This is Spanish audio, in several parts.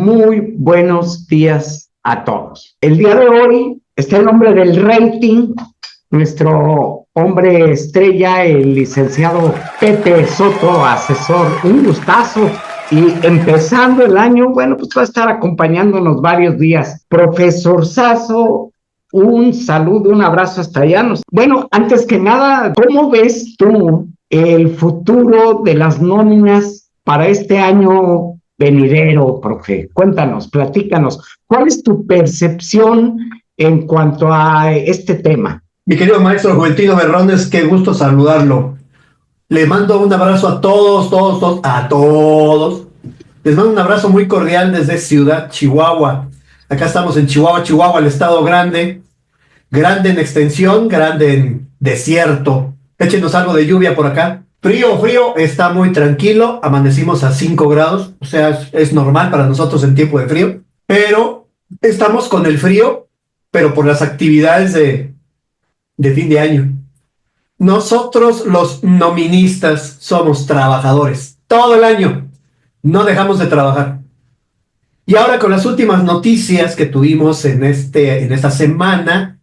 Muy buenos días a todos. El día de hoy está el hombre del rating, nuestro hombre estrella, el licenciado Pepe Soto, asesor. Un gustazo. Y empezando el año, bueno, pues va a estar acompañándonos varios días. Profesor Sasso, un saludo, un abrazo hasta allá. Bueno, antes que nada, ¿cómo ves tú el futuro de las nóminas para este año venidero, profe? Cuéntanos, platícanos. ¿Cuál es tu percepción en cuanto a este tema? Mi querido maestro Juventino Berrones, qué gusto saludarlo. Le mando un abrazo a todos. Les mando un abrazo muy cordial desde Ciudad Chihuahua. Acá estamos en Chihuahua, el estado grande en extensión, grande en desierto. Échenos algo de lluvia por acá. Frío, está muy tranquilo. Amanecimos a 5 grados, o sea, es normal para nosotros en tiempo de frío. Pero estamos con el frío, pero por las actividades de fin de año. Nosotros los noministas somos trabajadores. Todo el año no dejamos de trabajar. Y ahora con las últimas noticias que tuvimos en esta semana,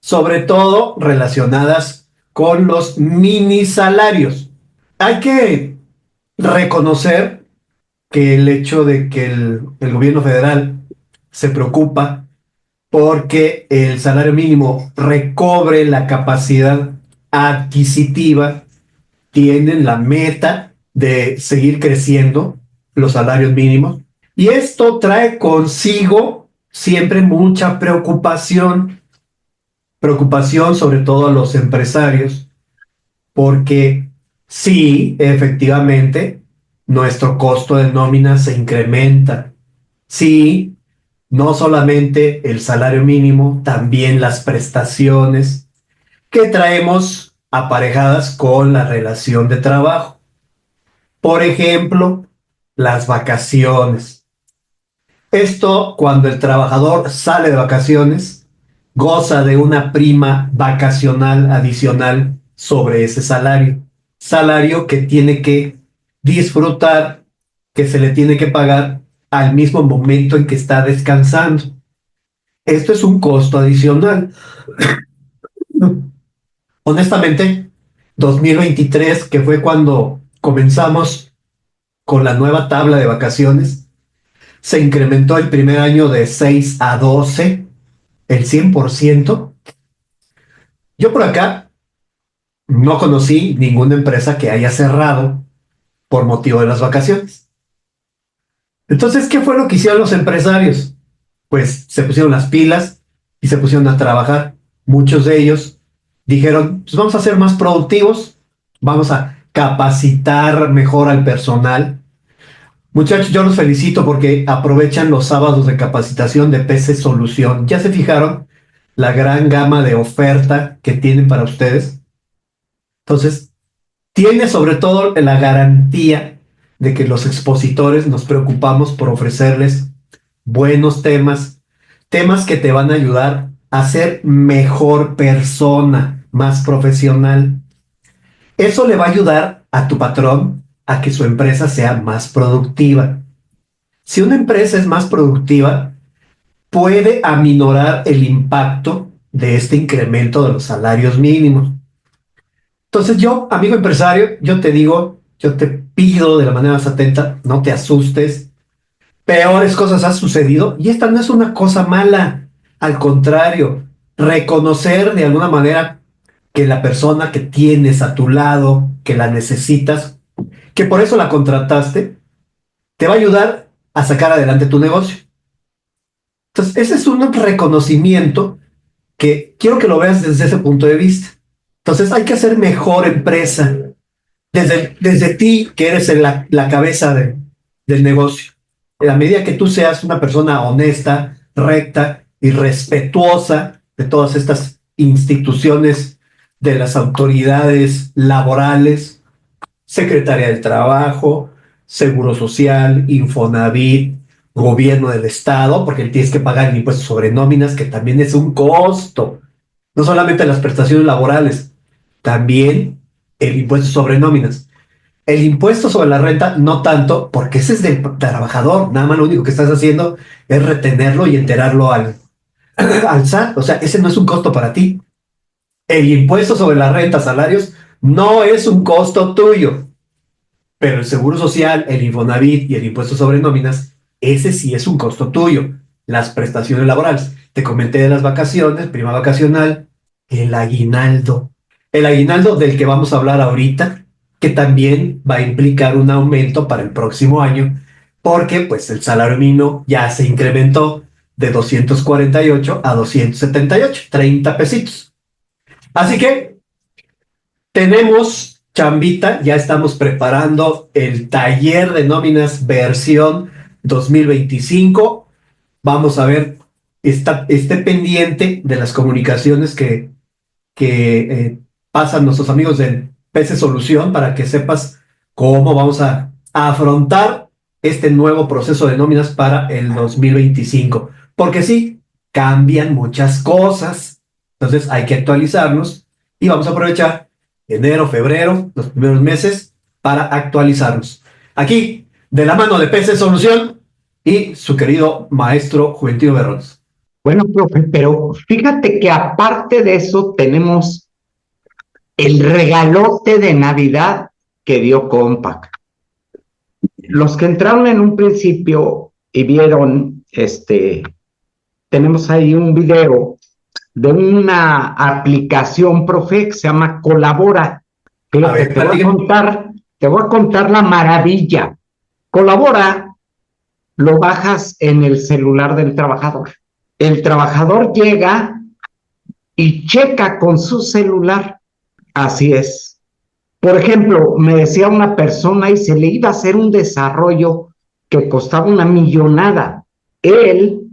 sobre todo relacionadas con los mini salarios. Hay que reconocer que el hecho de que el gobierno federal se preocupa porque el salario mínimo recobre la capacidad adquisitiva, tienen la meta de seguir creciendo los salarios mínimos. Y esto trae consigo siempre mucha preocupación sobre todo a los empresarios, porque sí, efectivamente, nuestro costo de nómina se incrementa. Sí, no solamente el salario mínimo, también las prestaciones que traemos aparejadas con la relación de trabajo. Por ejemplo, las vacaciones. Esto, cuando el trabajador sale de vacaciones, goza de una prima vacacional adicional sobre ese salario. Salario que tiene que disfrutar, que se le tiene que pagar al mismo momento en que está descansando. Esto es un costo adicional. Honestamente, 2023, que fue cuando comenzamos con la nueva tabla de vacaciones, se incrementó el primer año de 6 a 12, el 100%. Yo por acá no conocí ninguna empresa que haya cerrado por motivo de las vacaciones. Entonces, ¿qué fue lo que hicieron los empresarios? Pues se pusieron las pilas y se pusieron a trabajar. Muchos de ellos dijeron, pues vamos a ser más productivos, vamos a capacitar mejor al personal. Muchachos, yo los felicito porque aprovechan los sábados de capacitación de PC Solución. ¿Ya se fijaron la gran gama de oferta que tienen para ustedes? Entonces, tiene sobre todo la garantía de que los expositores nos preocupamos por ofrecerles buenos temas que te van a ayudar a ser mejor persona, más profesional. Eso le va a ayudar a tu patrón a que su empresa sea más productiva. Si una empresa es más productiva, puede aminorar el impacto de este incremento de los salarios mínimos. Entonces yo, amigo empresario, yo te digo, yo te pido de la manera más atenta, no te asustes. Peores cosas han sucedido y esta no es una cosa mala. Al contrario, reconocer de alguna manera que la persona que tienes a tu lado, que la necesitas, que por eso la contrataste, te va a ayudar a sacar adelante tu negocio. Entonces, ese es un reconocimiento que quiero que lo veas desde ese punto de vista. Entonces, hay que hacer mejor empresa desde ti, que eres la cabeza del negocio. En la medida que tú seas una persona honesta, recta y respetuosa de todas estas instituciones, de las autoridades laborales, Secretaría del Trabajo, Seguro Social, Infonavit, Gobierno del Estado, porque tienes que pagar el impuesto sobre nóminas, que también es un costo. No solamente las prestaciones laborales, también el impuesto sobre nóminas. El impuesto sobre la renta, no tanto, porque ese es del trabajador. Nada más lo único que estás haciendo es retenerlo y enterarlo al SAT. O sea, ese no es un costo para ti. El impuesto sobre la renta, salarios, no es un costo tuyo. Pero el seguro social, el Infonavit y el impuesto sobre nóminas, ese sí es un costo tuyo. Las prestaciones laborales. Te comenté de las vacaciones, prima vacacional, el aguinaldo. El aguinaldo del que vamos a hablar ahorita, que también va a implicar un aumento para el próximo año, porque pues el salario mínimo ya se incrementó de 248 a 278, 30 pesitos. Así que tenemos chambita, ya estamos preparando el taller de nóminas versión 2025. Vamos a ver, esté pendiente de las comunicaciones que pasan nuestros amigos de PC Solución para que sepas cómo vamos a afrontar este nuevo proceso de nóminas para el 2025. Porque sí, cambian muchas cosas, entonces hay que actualizarnos y vamos a aprovechar enero, febrero, los primeros meses para actualizarnos. Aquí, de la mano de PC Solución y su querido maestro Juventino Berrones. Bueno, profe, pero fíjate que aparte de eso tenemos el regalote de Navidad que dio Compaq. Los que entraron en un principio y vieron, tenemos ahí un video de una aplicación, profe, que se llama Colabora. Fíjate, te voy a contar la maravilla. Colabora lo bajas en el celular del trabajador. El trabajador llega y checa con su celular. Así es. Por ejemplo, me decía una persona y se le iba a hacer un desarrollo que costaba una millonada. Él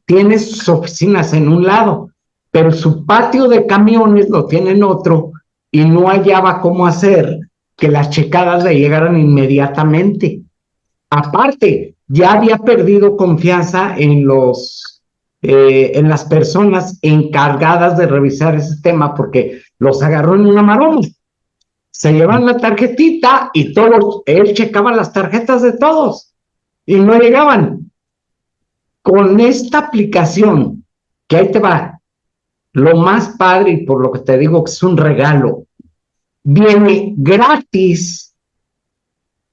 tiene sus oficinas en un lado, pero su patio de camiones lo tiene en otro y no hallaba cómo hacer que las checadas le llegaran inmediatamente. Aparte, ya había perdido confianza en las personas encargadas de revisar ese tema porque los agarró en una maroma. Se llevan la tarjetita y él checaba las tarjetas de todos y no llegaban. Con esta aplicación, que ahí te va, lo más padre y por lo que te digo que es un regalo, viene gratis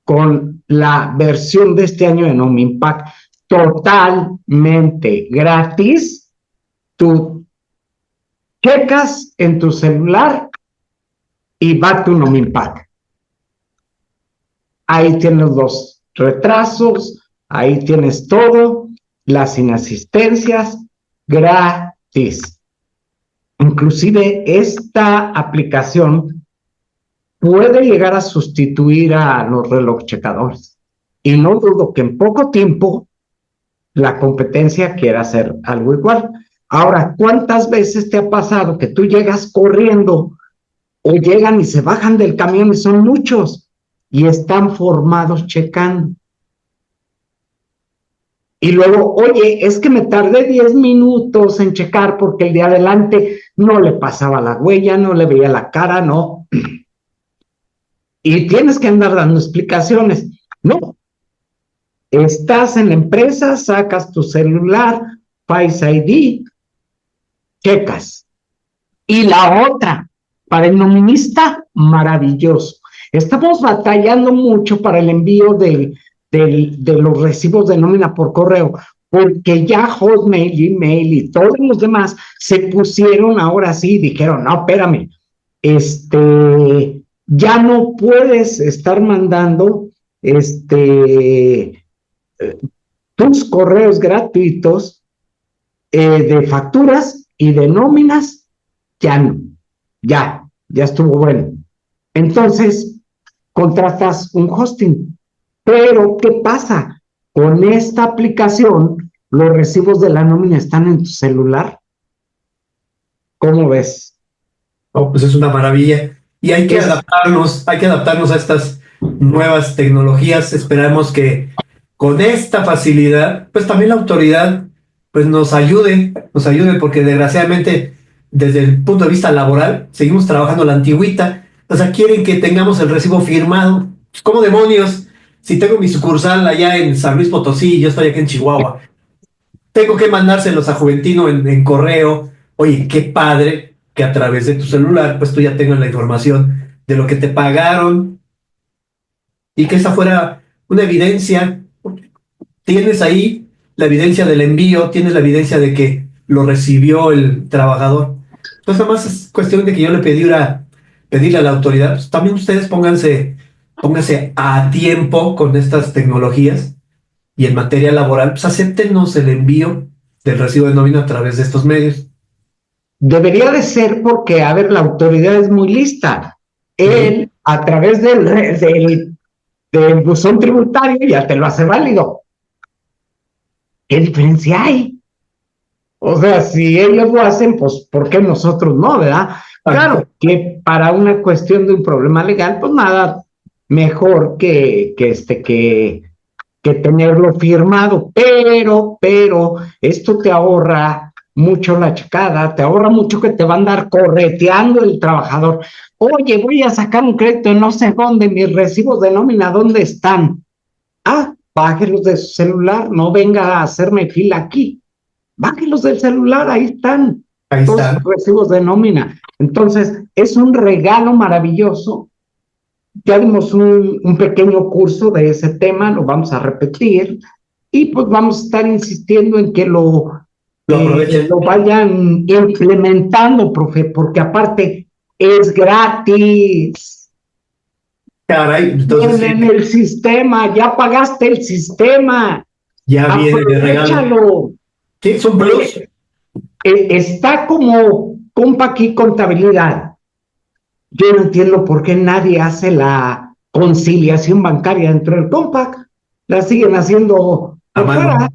con la versión de este año de Nomimpact, totalmente gratis. Tú checas en tu celular y va tu Nomimpact. Ahí tienes los retrasos, ahí tienes todo, las inasistencias, gratis. Inclusive esta aplicación puede llegar a sustituir a los reloj checadores. Y no dudo que en poco tiempo la competencia quiera hacer algo igual. Ahora, ¿cuántas veces te ha pasado que tú llegas corriendo o llegan y se bajan del camión y son muchos y están formados checando? Y luego, oye, es que me tardé 10 minutos en checar porque el de adelante no le pasaba la huella, no le veía la cara, no. Y tienes que andar dando explicaciones. No. Estás en la empresa, sacas tu celular, Face ID, checas. Y la otra, para el nominista, maravilloso. Estamos batallando mucho para el envío de los recibos de nómina por correo, porque ya Hotmail, Gmail y todos los demás se pusieron ahora sí, dijeron, no, espérame, ya no puedes estar mandando tus correos gratuitos de facturas y de nóminas, ya no, ya estuvo bueno. Entonces, contratas un hosting. Pero, ¿qué pasa? Con esta aplicación, los recibos de la nómina están en tu celular. ¿Cómo ves? Oh, pues es una maravilla. Y hay que adaptarnos a estas nuevas tecnologías. Esperamos que con esta facilidad, pues también la autoridad pues nos ayude, porque desgraciadamente desde el punto de vista laboral seguimos trabajando la antigüita O sea, quieren que tengamos el recibo firmado. Pues, ¿cómo demonios? Si tengo mi sucursal allá en San Luis Potosí y yo estoy aquí en Chihuahua, tengo que mandárselos a Juventino en correo. Oye, qué padre que a través de tu celular, pues tú ya tengas la información de lo que te pagaron y que esa fuera una evidencia. Tienes ahí la evidencia del envío, tienes la evidencia de que lo recibió el trabajador. Entonces, nada más es cuestión de que yo le pedirle a la autoridad, pues, también ustedes pónganse a tiempo con estas tecnologías y en materia laboral, pues acéptenos el envío del recibo de nómina a través de estos medios. Debería de ser porque, a ver, la autoridad es muy lista. Él, a través del buzón tributario, ya te lo hace válido. ¿Qué diferencia hay? O sea, si ellos lo hacen, pues ¿por qué nosotros no, verdad? Claro que para una cuestión de un problema legal, pues nada mejor que tenerlo firmado, pero esto te ahorra mucho la checada, te ahorra mucho que te va a andar correteando el trabajador. Oye, voy a sacar un crédito en no sé dónde, mis recibos de nómina, ¿dónde están? Ah, bájelos de su celular, no venga a hacerme fila aquí. Bájelos del celular, ahí están Ahí todos está. los recibos de nómina. Entonces, es un regalo maravilloso. Ya dimos un pequeño curso de ese tema, lo vamos a repetir y pues vamos a estar insistiendo en que lo vayan implementando, profe, porque aparte es gratis. Caray, entonces En el sistema, ya pagaste el sistema. ya viene de regalo. Aprovechalo. ¿Qué es un plus? Está como compa aquí contabilidad. Yo no entiendo por qué nadie hace la conciliación bancaria dentro del Compact. La siguen haciendo A por mano. fuera.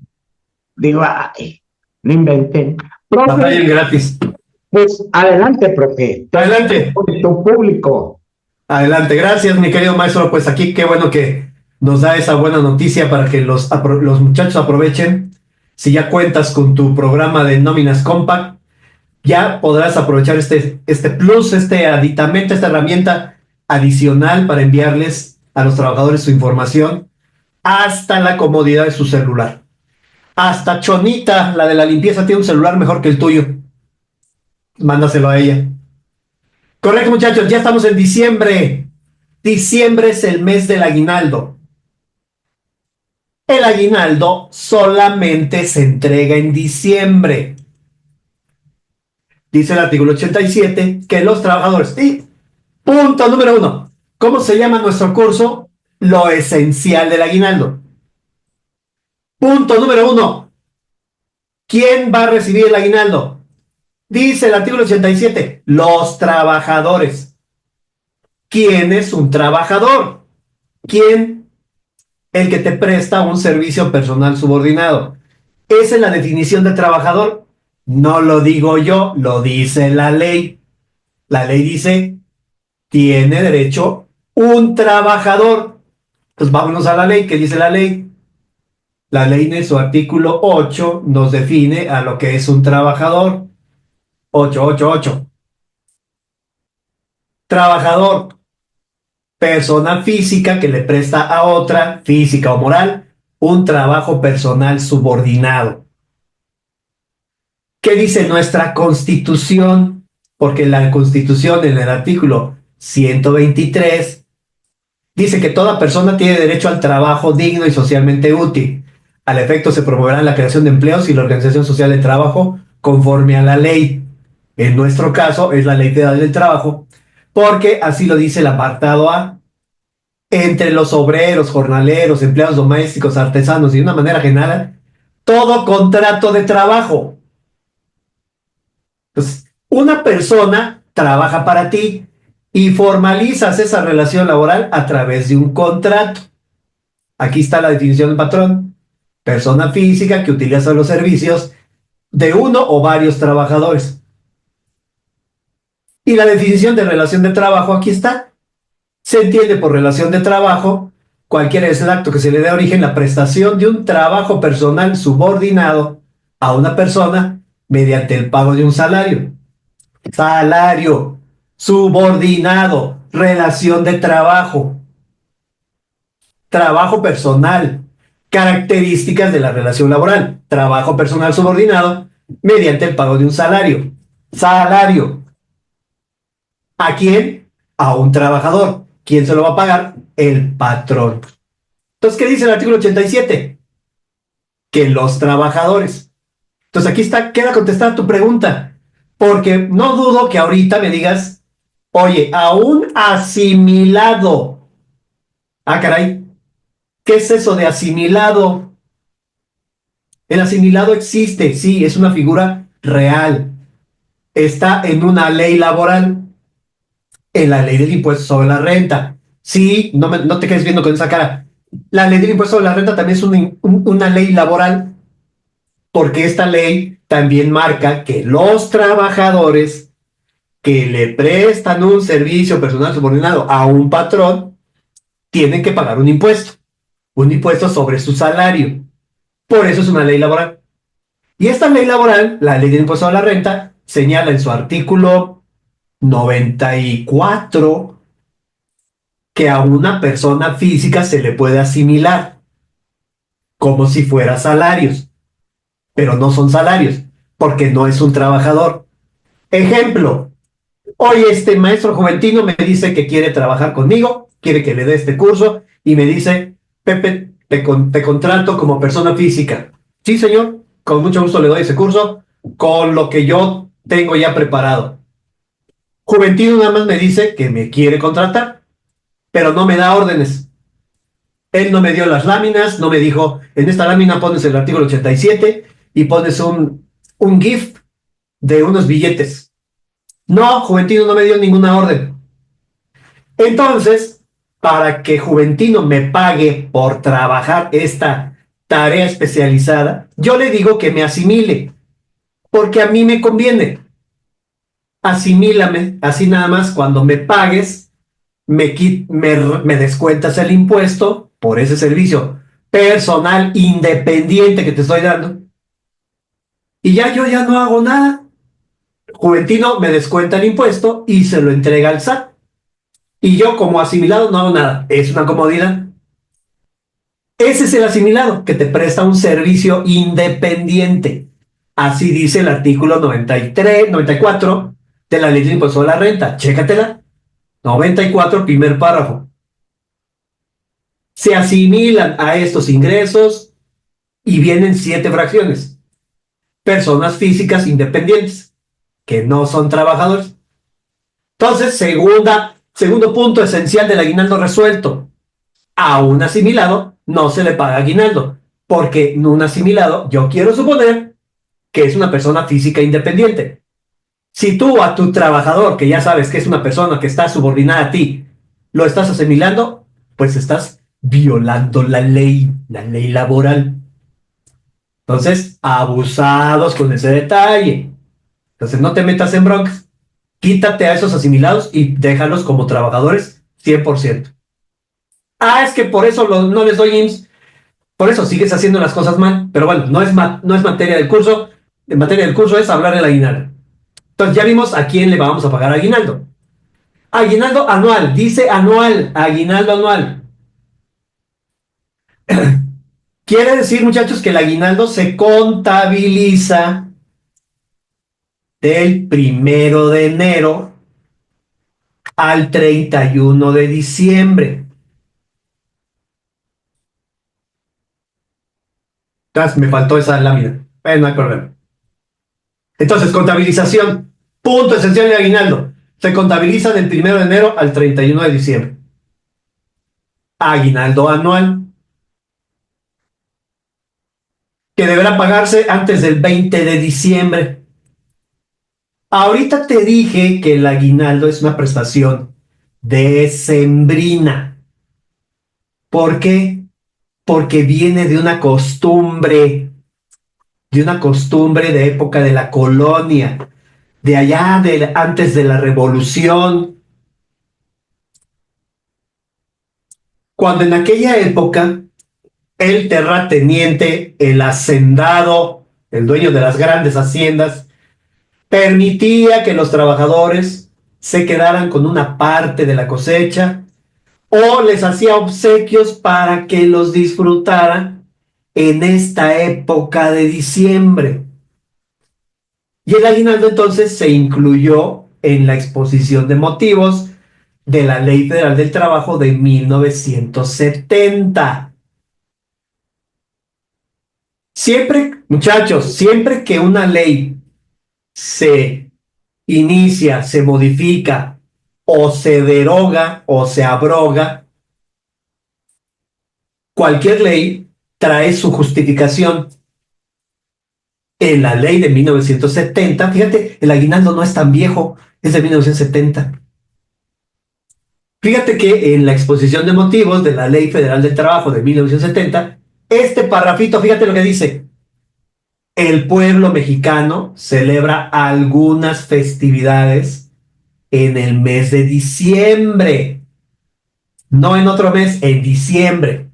Digo, ay, no inventen. Profe, Batallen gratis. pues adelante, profe. Adelante. Con tu público. Adelante. Gracias, mi querido maestro. Pues aquí qué bueno que nos da esa buena noticia para que los muchachos aprovechen. Si ya cuentas con tu programa de nóminas Compact, ya podrás aprovechar este plus, este aditamento, esta herramienta adicional para enviarles a los trabajadores su información hasta la comodidad de su celular. Hasta Chonita, la de la limpieza, tiene un celular mejor que el tuyo. Mándaselo a ella. Correcto, muchachos, ya estamos en diciembre. Diciembre es el mes del aguinaldo. El aguinaldo solamente se entrega en diciembre. Dice el artículo 87 que los trabajadores. Y punto número 1. ¿Cómo se llama nuestro curso? Lo esencial del aguinaldo. Punto número 1. ¿Quién va a recibir el aguinaldo? Dice el artículo 87. Los trabajadores. ¿Quién es un trabajador? ¿Quién? El que te presta un servicio personal subordinado. Esa es la definición de trabajador. No lo digo yo, lo dice la ley. La ley dice, tiene derecho un trabajador. Pues vámonos a la ley. ¿Qué dice la ley? La ley en su artículo 8 nos define a lo que es un trabajador. 888. Trabajador, persona física que le presta a otra, física o moral, un trabajo personal subordinado. ¿Qué dice nuestra Constitución? Porque la Constitución en el artículo 123 dice que toda persona tiene derecho al trabajo digno y socialmente útil. Al efecto se promoverá la creación de empleos y la organización social del trabajo conforme a la ley. En nuestro caso es la Ley Federal del Trabajo, porque así lo dice el apartado A. Entre los obreros, jornaleros, empleados domésticos, artesanos y de una manera general, todo contrato de trabajo. Entonces, una persona trabaja para ti y formalizas esa relación laboral a través de un contrato. Aquí está la definición del patrón. Persona física que utiliza los servicios de uno o varios trabajadores. Y la definición de relación de trabajo aquí está. Se entiende por relación de trabajo cualquiera es el acto que se le dé origen la prestación de un trabajo personal subordinado a una persona mediante el pago de un salario. Salario subordinado. relación de trabajo, trabajo personal, características de la relación laboral, trabajo personal subordinado mediante el pago de un salario. Salario. ¿A quién? A un trabajador. ¿Quién se lo va a pagar? El patrón. Entonces, ¿qué dice el artículo 87? Que los trabajadores. Entonces, aquí está, queda contestada tu pregunta, porque no dudo que ahorita me digas, oye, a un asimilado. Ah, caray, ¿qué es eso de asimilado? El asimilado existe, sí, es una figura real. Está en una ley laboral, en la ley del impuesto sobre la renta. Sí, no te quedes viendo con esa cara. La ley del impuesto sobre la renta también es una ley laboral, porque esta ley también marca que los trabajadores que le prestan un servicio personal subordinado a un patrón tienen que pagar un impuesto sobre su salario. Por eso es una ley laboral. Y esta ley laboral, la ley del impuesto a la renta, señala en su artículo 94 que a una persona física se le puede asimilar como si fuera salarios, pero no son salarios, porque no es un trabajador. Ejemplo, hoy este maestro Juventino me dice que quiere trabajar conmigo, quiere que le dé este curso y me dice, Pepe, te contrato como persona física. Sí, señor, con mucho gusto le doy ese curso con lo que yo tengo ya preparado. Juventino nada más me dice que me quiere contratar, pero no me da órdenes. Él no me dio las láminas, no me dijo, en esta lámina pones el artículo 87 y pones un GIF de unos billetes. No, Juventino no me dio ninguna orden. Entonces, para que Juventino me pague por trabajar esta tarea especializada, yo le digo que me asimile, porque a mí me conviene. Asimílame, así nada más cuando me pagues, me descuentas el impuesto por ese servicio personal independiente que te estoy dando. Y ya yo ya no hago nada. Juventino me descuenta el impuesto y se lo entrega al SAT. Y yo como asimilado no hago nada. Es una comodidad. Ese es el asimilado, que te presta un servicio independiente. Así dice el artículo 93, 94 de la ley de impuesto a la renta. Chécatela. 94, primer párrafo. Se asimilan a estos ingresos y vienen 7 fracciones. Personas físicas independientes, que no son trabajadores. Entonces, segundo punto esencial del aguinaldo resuelto. A un asimilado no se le paga aguinaldo, porque un asimilado, yo quiero suponer que es una persona física independiente. Si tú a tu trabajador, que ya sabes que es una persona que está subordinada a ti, lo estás asimilando, pues estás violando la ley laboral. Entonces, abusados con ese detalle. Entonces, no te metas en broncas. Quítate a esos asimilados y déjalos como trabajadores 100%. Ah, es que por eso no les doy IMSS. Por eso sigues haciendo las cosas mal. Pero bueno, no es materia del curso. En materia del curso es hablar del aguinaldo. Entonces, ya vimos a quién le vamos a pagar aguinaldo. Aguinaldo anual, dice anual, aguinaldo anual. Quiere decir, muchachos, que el aguinaldo se contabiliza del 1 de enero al 31 de diciembre. Entonces, me faltó esa lámina. No hay problema. Entonces, contabilización. Punto esencial de aguinaldo. Se contabiliza del 1 de enero al 31 de diciembre. Aguinaldo anual, que deberá pagarse antes del 20 de diciembre. Ahorita te dije que el aguinaldo es una prestación decembrina. ¿Por qué? Porque viene de una costumbre de época de la colonia, de allá, antes de la revolución, cuando en aquella época el terrateniente, el hacendado, el dueño de las grandes haciendas, permitía que los trabajadores se quedaran con una parte de la cosecha o les hacía obsequios para que los disfrutaran en esta época de diciembre. Y el aguinaldo entonces se incluyó en la exposición de motivos de la Ley Federal del Trabajo de 1970. Siempre, muchachos, siempre que una ley se inicia, se modifica o se deroga o se abroga, cualquier ley trae su justificación. En la ley de 1970, fíjate, el aguinaldo no es tan viejo, es de 1970. Fíjate que en la exposición de motivos de la Ley Federal del Trabajo de 1970, este parrafito, fíjate lo que dice: el pueblo mexicano celebra algunas festividades en el mes de diciembre, no en otro mes, en diciembre,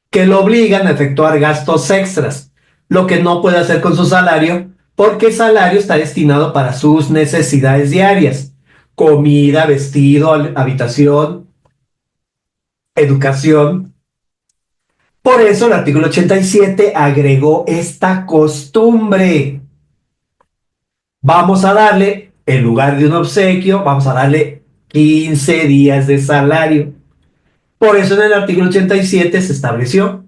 que lo obligan a efectuar gastos extras, lo que no puede hacer con su salario, porque el salario está destinado para sus necesidades diarias: comida, vestido, habitación, educación. Por eso el artículo 87 agregó esta costumbre. Vamos a darle, en lugar de un obsequio, vamos a darle 15 días de salario. Por eso en el artículo 87 se estableció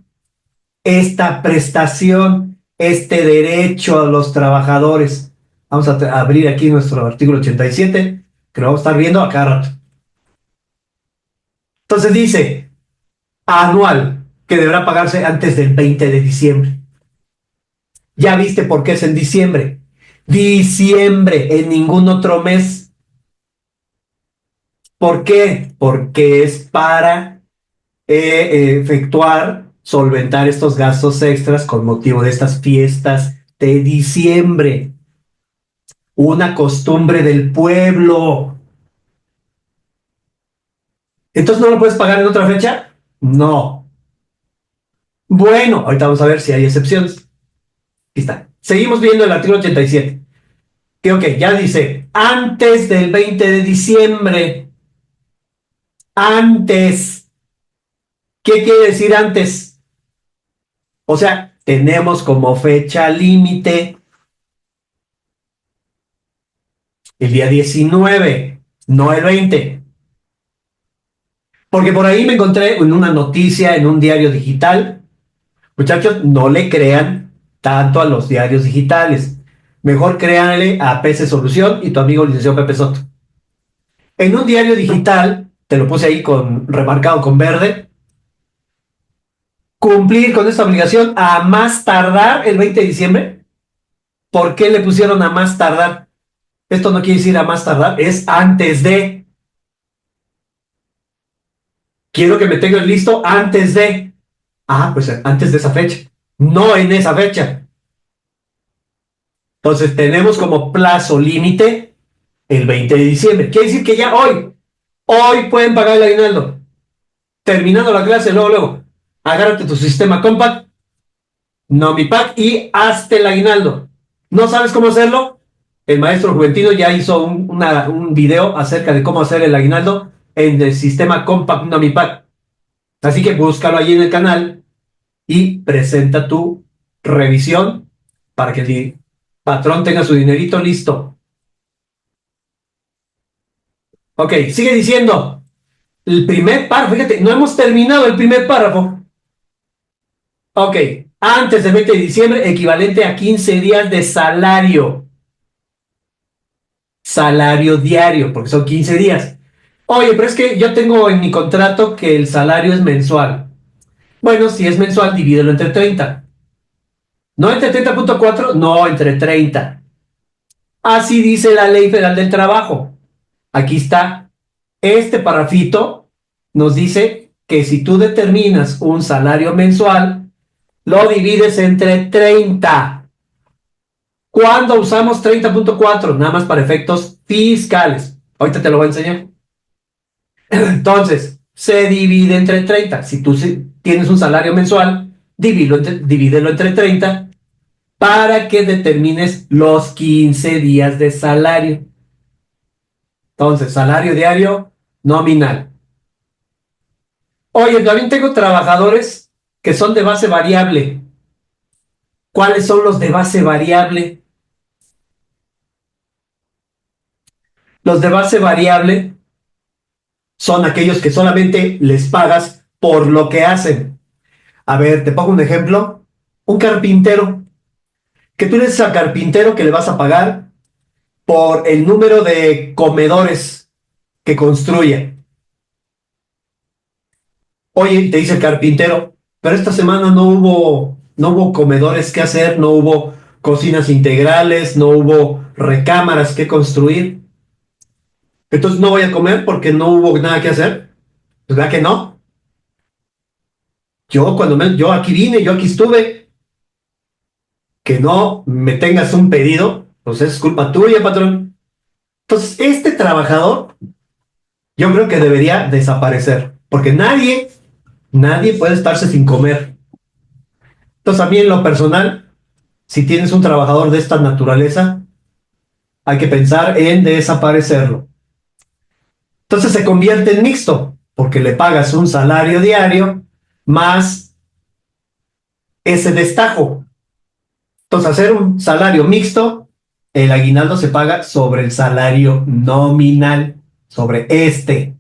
esta prestación, este derecho a los trabajadores. Vamos a abrir aquí nuestro artículo 87, que lo vamos a estar viendo a cada rato. Entonces dice, anual, que deberá pagarse antes del 20 de diciembre. Ya viste por qué es en diciembre. Diciembre, en ningún otro mes. ¿Por qué? Porque es para efectuar, solventar estos gastos extras con motivo de estas fiestas de diciembre. Una costumbre del pueblo. ¿Entonces no lo puedes pagar en otra fecha? No. Bueno, ahorita vamos a ver si hay excepciones. Aquí está. Seguimos viendo el artículo 87. Que ok, ya dice, antes del 20 de diciembre. Antes. ¿Qué quiere decir antes? O sea, tenemos como fecha límite el día 19, no el 20. Porque por ahí me encontré en una noticia en un diario digital. Muchachos, no le crean tanto a los diarios digitales. Mejor créanle a PC Solución y tu amigo licenciado Pepe Soto. En un diario digital, te lo puse ahí remarcado con verde, cumplir con esta obligación a más tardar el 20 de diciembre. ¿Por qué le pusieron a más tardar? Esto no quiere decir a más tardar, es antes de. Quiero que me tengas listo antes de. Ah, pues antes de esa fecha, no en esa fecha. Entonces tenemos como plazo límite el 20 de diciembre. Quiere decir que ya hoy pueden pagar el aguinaldo. Terminando la clase, luego, agárrate tu sistema Compact, Nomipack y hazte el aguinaldo. ¿No sabes cómo hacerlo? El maestro Juventino ya hizo un video acerca de cómo hacer el aguinaldo en el sistema Compact Nomipack. Así que búscalo allí en el canal y presenta tu revisión para que el patrón tenga su dinerito listo. Ok, sigue diciendo. El primer párrafo, fíjate, no hemos terminado el primer párrafo. Ok, antes del 20 de diciembre, equivalente a 15 días de salario. Salario diario, porque son 15 días. Oye, pero es que yo tengo en mi contrato que el salario es mensual. Bueno, si es mensual, divídelo entre 30. ¿No entre 30.4? No, entre 30. Así dice la Ley Federal del Trabajo. Aquí está. Este parrafito nos dice que si tú determinas un salario mensual, lo divides entre 30. ¿Cuándo usamos 30.4? Nada más para efectos fiscales. Ahorita te lo voy a enseñar. Entonces, se divide entre 30. Si tú tienes un salario mensual, divídelo entre 30 para que determines los 15 días de salario. Entonces, salario diario nominal. Oye, también tengo trabajadores que son de base variable. ¿Cuáles son los de base variable? Los de base variable son aquellos que solamente les pagas por lo que hacen. A ver, te pongo un ejemplo. Un carpintero, que tú le dices al carpintero que le vas a pagar por el número de comedores que construya. Oye, te dice el carpintero, pero esta semana no hubo comedores que hacer, no hubo cocinas integrales, no hubo recámaras que construir. Entonces no voy a comer porque no hubo nada que hacer. ¿Verdad que no? Yo aquí vine, yo aquí estuve. Que no me tengas un pedido, pues es culpa tuya, patrón. Entonces, este trabajador, yo creo que debería desaparecer, porque nadie puede estarse sin comer. Entonces, a mí en lo personal, si tienes un trabajador de esta naturaleza, hay que pensar en desaparecerlo. Entonces se convierte en mixto, porque le pagas un salario diario más ese destajo. Entonces, hacer un salario mixto, el aguinaldo se paga sobre el salario nominal, sobre este.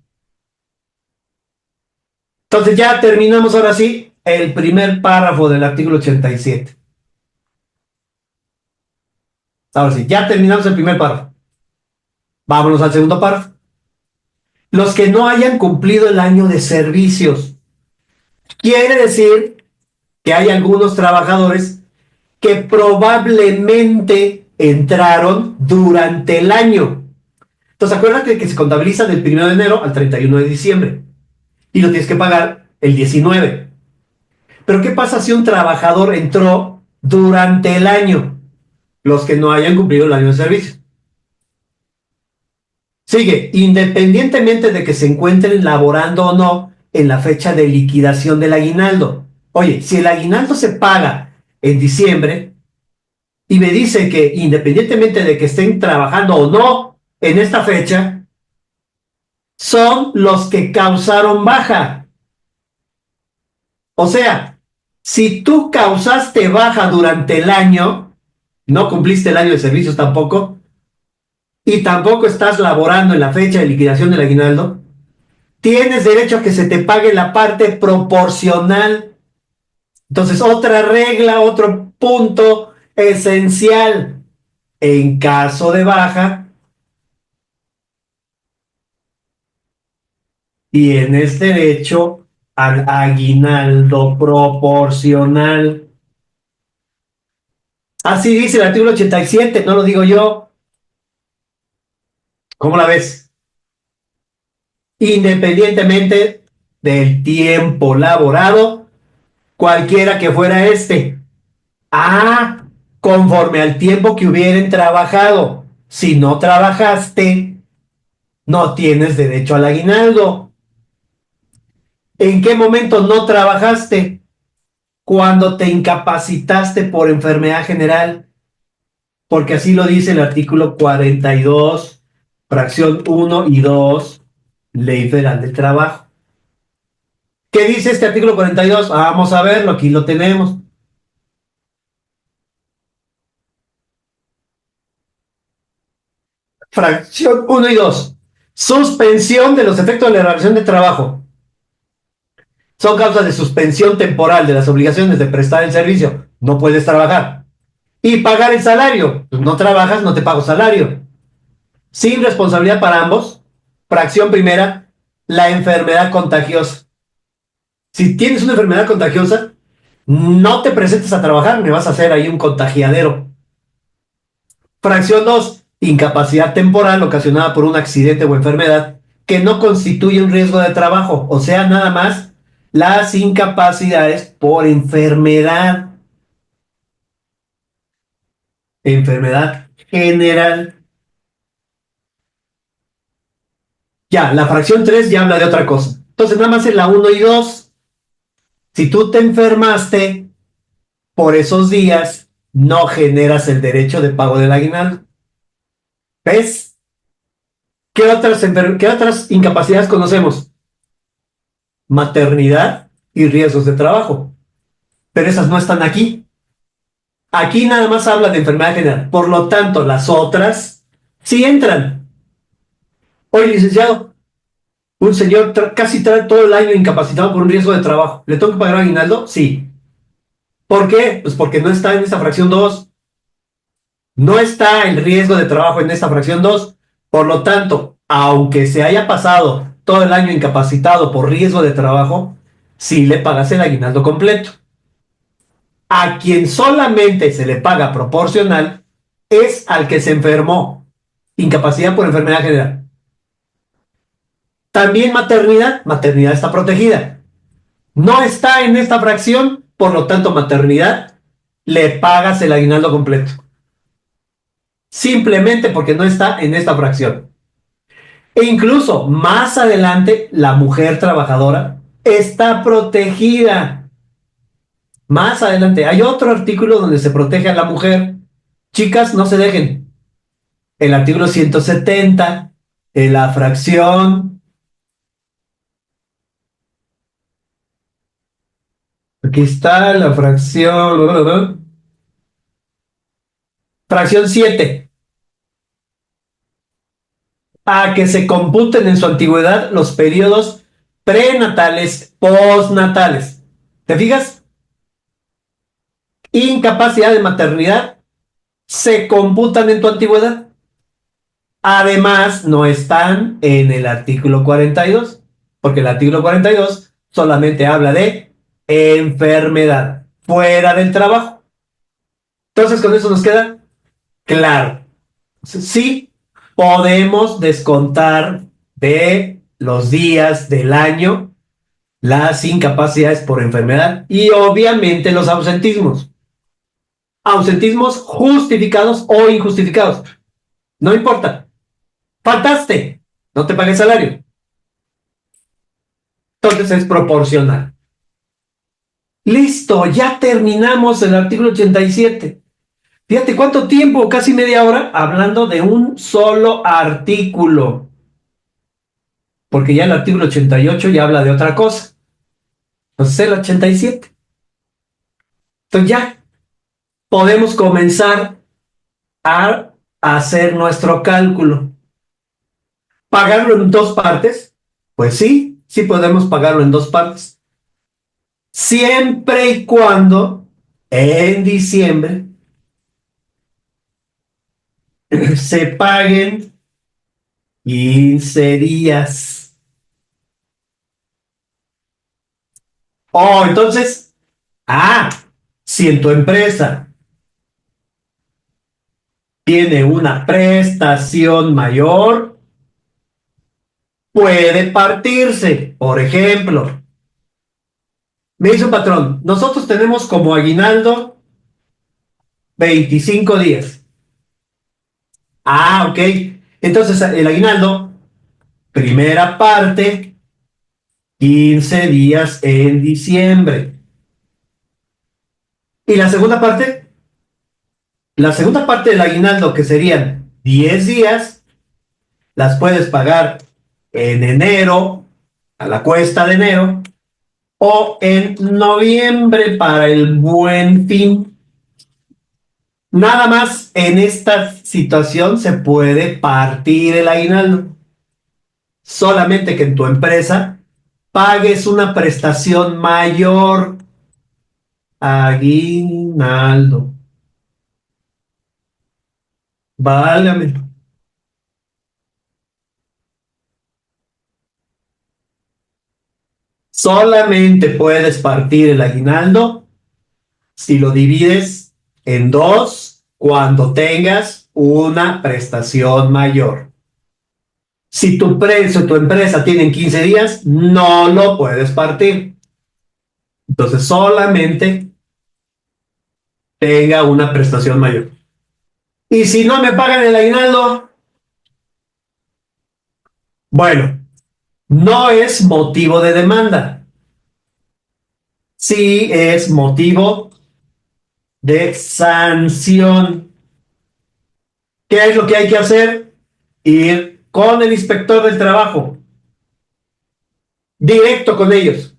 Entonces, ya terminamos ahora sí el primer párrafo del artículo 87. Ahora sí, ya terminamos el primer párrafo. Vámonos al segundo párrafo. Los que no hayan cumplido el año de servicios. Quiere decir que hay algunos trabajadores que probablemente entraron durante el año. Entonces, acuérdate que se contabiliza del 1 de enero al 31 de diciembre y lo tienes que pagar el 19. Pero ¿qué pasa si un trabajador entró durante el año? Los que no hayan cumplido el año de servicio. Sigue, independientemente de que se encuentren laborando o no en la fecha de liquidación del aguinaldo. Oye, si el aguinaldo se paga en diciembre y me dice que independientemente de que estén trabajando o no en esta fecha, son los que causaron baja. O sea, si tú causaste baja durante el año, no cumpliste el año de servicios tampoco, y tampoco estás laborando en la fecha de liquidación del aguinaldo, tienes derecho a que se te pague la parte proporcional. Entonces, otra regla, otro punto esencial. En caso de baja, tienes derecho al aguinaldo proporcional. Así dice el artículo 87, no lo digo yo. ¿Cómo la ves? Independientemente del tiempo laborado, cualquiera que fuera este. Ah, conforme al tiempo que hubieran trabajado. Si no trabajaste, no tienes derecho al aguinaldo. ¿En qué momento no trabajaste? Cuando te incapacitaste por enfermedad general, porque así lo dice el artículo 42, fracción 1 y 2, Ley Federal del Trabajo. ¿Qué dice este artículo 42? Vamos a verlo, aquí lo tenemos. Fracción 1 y 2. Suspensión de los efectos de la relación de trabajo. Son causas de suspensión temporal de las obligaciones de prestar el servicio. No puedes trabajar. Y pagar el salario. Pues no trabajas, no te pago salario. Sin responsabilidad para ambos. Fracción primera, la enfermedad contagiosa. Si tienes una enfermedad contagiosa, no te presentes a trabajar, me vas a hacer ahí un contagiadero. Fracción 2, incapacidad temporal ocasionada por un accidente o enfermedad que no constituye un riesgo de trabajo, o sea, nada más las incapacidades por enfermedad. Enfermedad general. Ya, la fracción 3 ya habla de otra cosa. Entonces, nada más en la 1 y 2, si tú te enfermaste por esos días, no generas el derecho de pago del aguinaldo. ¿Ves? ¿Qué otras incapacidades conocemos? Maternidad y riesgos de trabajo. Pero esas no están aquí. Aquí nada más habla de enfermedad general. Por lo tanto, las otras sí entran. Oye, licenciado, un señor casi trae todo el año incapacitado por un riesgo de trabajo. ¿Le tengo que pagar aguinaldo? Sí. ¿Por qué? Pues porque no está en esta fracción 2. No está el riesgo de trabajo en esta fracción 2. Por lo tanto, aunque se haya pasado todo el año incapacitado por riesgo de trabajo, sí le pagas el aguinaldo completo. A quien solamente se le paga proporcional es al que se enfermó. Incapacidad por enfermedad general. También maternidad. Maternidad está protegida. No está en esta fracción, por lo tanto, maternidad, le pagas el aguinaldo completo. Simplemente porque no está en esta fracción. E incluso más adelante, la mujer trabajadora está protegida. Más adelante, hay otro artículo donde se protege a la mujer. Chicas, no se dejen. El artículo 170, en la fracción. Aquí está la fracción. Fracción 7. A que se computen en su antigüedad los periodos prenatales, postnatales. ¿Te fijas? Incapacidad de maternidad se computan en tu antigüedad. Además, no están en el artículo 42, porque el artículo 42 solamente habla de enfermedad fuera del trabajo. Entonces, con eso nos queda claro. Sí, podemos descontar de los días del año las incapacidades por enfermedad y obviamente los ausentismos. Ausentismos justificados o injustificados. No importa. Faltaste. No te pagues salario. Entonces es proporcional. Listo, ya terminamos el artículo 87. Fíjate cuánto tiempo, casi media hora, hablando de un solo artículo. Porque ya el artículo 88 ya habla de otra cosa. Entonces el 87. Entonces ya podemos comenzar a hacer nuestro cálculo. ¿Pagarlo en dos partes? Pues sí, sí podemos pagarlo en dos partes. Siempre y cuando en diciembre se paguen 15 días. Oh, entonces, si en tu empresa tiene una prestación mayor, puede partirse. Por ejemplo, me dice un patrón, nosotros tenemos como aguinaldo 25 días. Ok. Entonces, el aguinaldo, primera parte, 15 días en diciembre. Y la segunda parte del aguinaldo, que serían 10 días, las puedes pagar en enero, a la cuesta de enero, o en noviembre para el Buen Fin. Nada más en esta situación se puede partir el aguinaldo. Solamente que en tu empresa pagues una prestación mayor. Aguinaldo. Válgame. Solamente puedes partir el aguinaldo si lo divides en dos cuando tengas una prestación mayor. Si tu precio, tu empresa tiene 15 días, no lo puedes partir. Entonces solamente tenga una prestación mayor. Y si no me pagan el aguinaldo, bueno, no es motivo de demanda. Sí es motivo de sanción. ¿Qué es lo que hay que hacer? Ir con el inspector del trabajo, directo con ellos.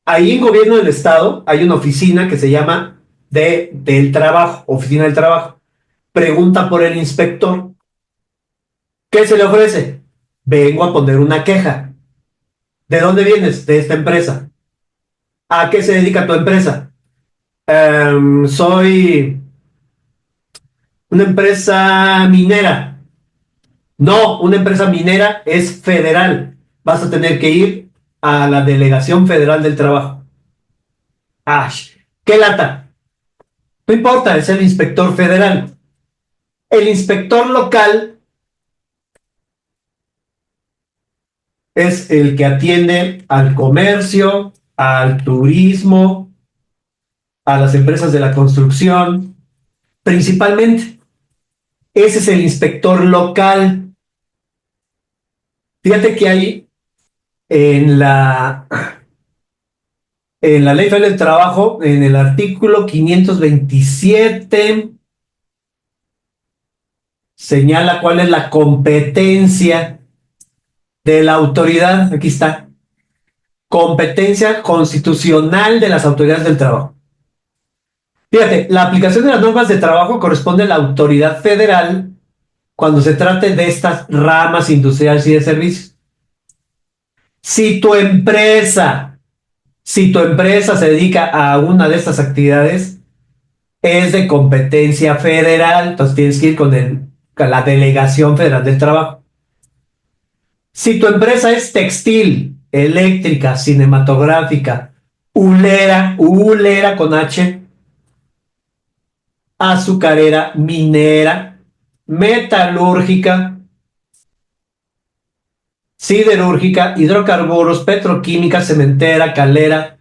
Ahí en gobierno del estado hay una oficina que se llama del trabajo, oficina del trabajo. Pregunta por el inspector. ¿Qué se le ofrece? Vengo a poner una queja. ¿De dónde vienes? De esta empresa. ¿A qué se dedica tu empresa? Soy una empresa minera. No, una empresa minera es federal. Vas a tener que ir a la Delegación Federal del Trabajo. ¡Ay! ¡Qué lata! No importa, es el inspector federal. El inspector local es el que atiende al comercio, al turismo, a las empresas de la construcción, principalmente. Ese es el inspector local. Fíjate que hay en la Ley Federal del Trabajo, en el artículo 527, señala cuál es la competencia de la autoridad. Aquí está. Competencia constitucional de las autoridades del trabajo. Fíjate, la aplicación de las normas de trabajo corresponde a la autoridad federal cuando se trate de estas ramas industriales y de servicios. Si tu empresa, si tu empresa se dedica a una de estas actividades, es de competencia federal, entonces tienes que ir con la Delegación Federal del Trabajo. Si tu empresa es textil, eléctrica, cinematográfica, ulera con H, azucarera, minera, metalúrgica, siderúrgica, hidrocarburos, petroquímica, cementera, calera,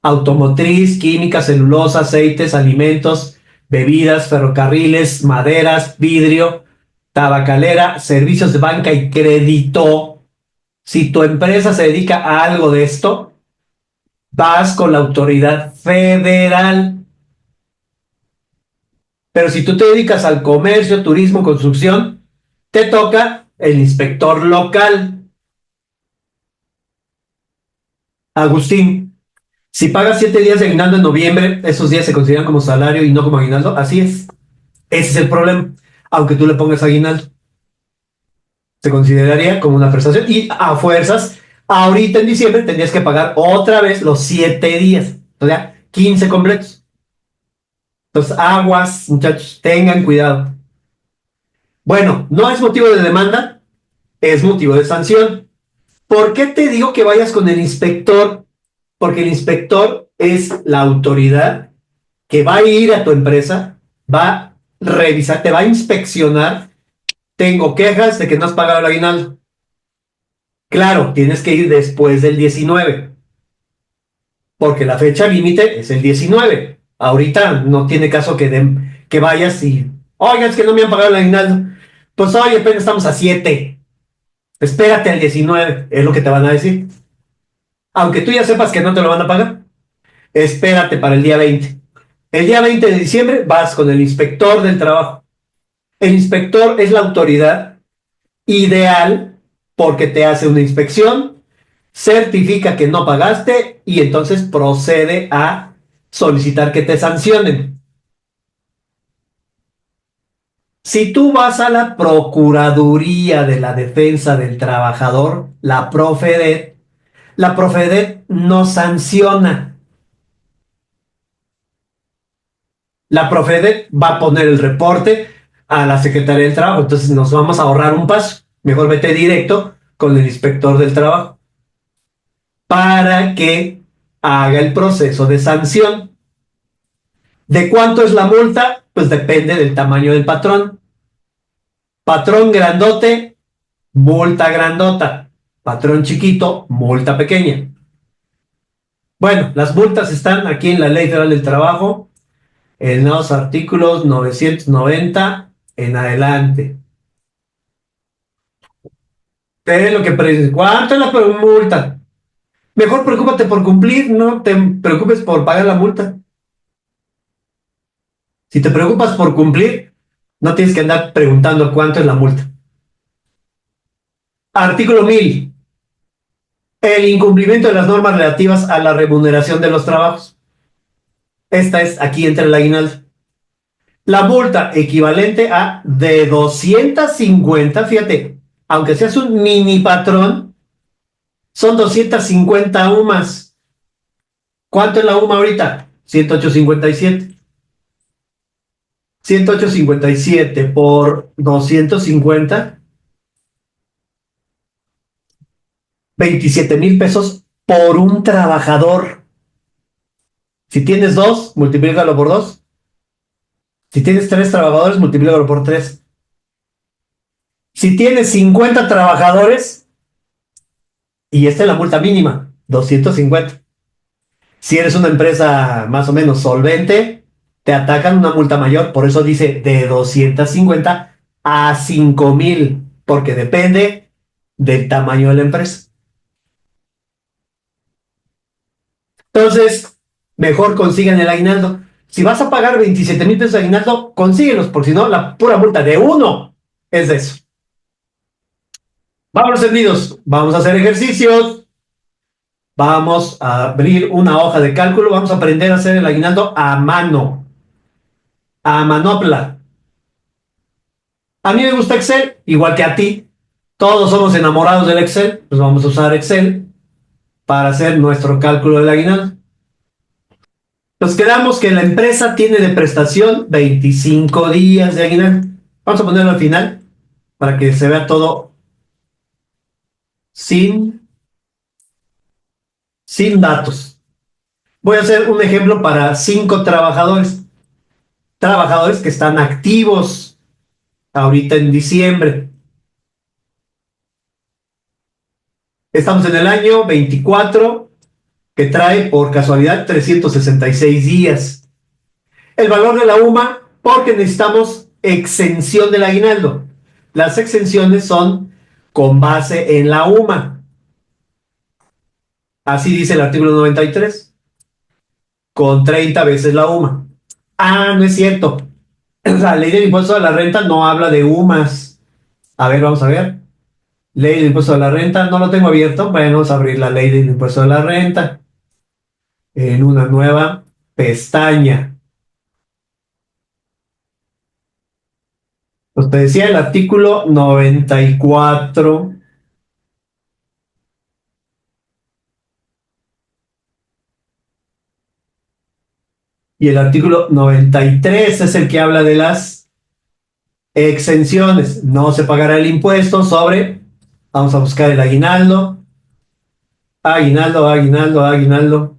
automotriz, química, celulosa, aceites, alimentos, bebidas, ferrocarriles, maderas, vidrio, tabacalera, servicios de banca y crédito. Si tu empresa se dedica a algo de esto, vas con la autoridad federal. Pero si tú te dedicas al comercio, turismo, construcción, te toca el inspector local. Agustín, si pagas 7 días de aguinaldo en noviembre, esos días se consideran como salario y no como aguinaldo. Así es. Ese es el problema. Aunque tú le pongas aguinaldo, se consideraría como una prestación y a fuerzas, ahorita en diciembre tendrías que pagar otra vez los 7 días, o sea, 15 completos. Entonces, aguas, muchachos, tengan cuidado. Bueno, no es motivo de demanda, es motivo de sanción. ¿Por qué te digo que vayas con el inspector? Porque el inspector es la autoridad que va a ir a tu empresa, va a revisar, te va a inspeccionar. Tengo quejas de que no has pagado el aguinaldo. Claro, tienes que ir después del 19, porque la fecha límite es el 19. Ahorita no tiene caso que vayas y, oiga, es que no me han pagado el aguinaldo. Pues oye, apenas estamos a 7. Espérate al 19, es lo que te van a decir. Aunque tú ya sepas que no te lo van a pagar, espérate para el día 20. El día 20 de diciembre vas con el inspector del trabajo. El inspector es la autoridad ideal porque te hace una inspección, certifica que no pagaste y entonces procede a solicitar que te sancionen. Si tú vas a la Procuraduría de la Defensa del Trabajador, la Profedet no sanciona. La Profedet va a poner el reporte a la Secretaría del Trabajo, entonces nos vamos a ahorrar un paso. Mejor vete directo con el inspector del trabajo para que haga el proceso de sanción. ¿De cuánto es la multa? Pues depende del tamaño del patrón. Patrón grandote, multa grandota. Patrón chiquito, multa pequeña. Bueno, las multas están aquí en la Ley Federal del Trabajo, en los artículos 990 en adelante. Es lo que dice, ¿cuánto es la multa? Mejor preocúpate por cumplir, no te preocupes por pagar la multa. Si te preocupas por cumplir, no tienes que andar preguntando cuánto es la multa. Artículo 1000. El incumplimiento de las normas relativas a la remuneración de los trabajos. Esta es, aquí entra el aguinaldo. La multa equivalente a de 250, fíjate, aunque seas un mini patrón, son 250 UMAS. ¿Cuánto es la UMA ahorita? 108.57. 108.57 por 250, 27,000 pesos por un trabajador. Si tienes dos, multiplícalo por dos. Si tienes tres trabajadores, multiplícalo por tres. Si tienes 50 trabajadores, y esta es la multa mínima, 250. Si eres una empresa más o menos solvente, te atacan una multa mayor. Por eso dice de 250 a 5,000, porque depende del tamaño de la empresa. Entonces, mejor consigan el aguinaldo. Si vas a pagar 27,000 pesos de aguinaldo, consíguelos, porque si no, la pura multa de uno es de eso. Vamos, encendidos. Vamos a hacer ejercicios. Vamos a abrir una hoja de cálculo. Vamos a aprender a hacer el aguinaldo a mano. A manopla. A mí me gusta Excel, igual que a ti. Todos somos enamorados del Excel. Pues vamos a usar Excel para hacer nuestro cálculo del aguinaldo. Nos quedamos que la empresa tiene de prestación 25 días de aguinaldo. Vamos a ponerlo al final para que se vea todo sin datos. Voy a hacer un ejemplo para 5 trabajadores. Trabajadores que están activos ahorita en diciembre. Estamos en el año 24, que trae por casualidad 366 días. El valor de la UMA, porque necesitamos exención del aguinaldo. Las exenciones son con base en la UMA. Así dice el artículo 93. Con 30 veces la UMA. Ah, no es cierto. La ley del impuesto a la renta no habla de UMAS. A ver, vamos a ver. Ley del impuesto a la renta, no lo tengo abierto. Bueno, vamos a abrir la ley del impuesto a la renta en una nueva pestaña. Pues te decía el artículo 94. Y el artículo 93 es el que habla de las exenciones. No se pagará el impuesto sobre, vamos a buscar el aguinaldo. Aguinaldo, aguinaldo, aguinaldo.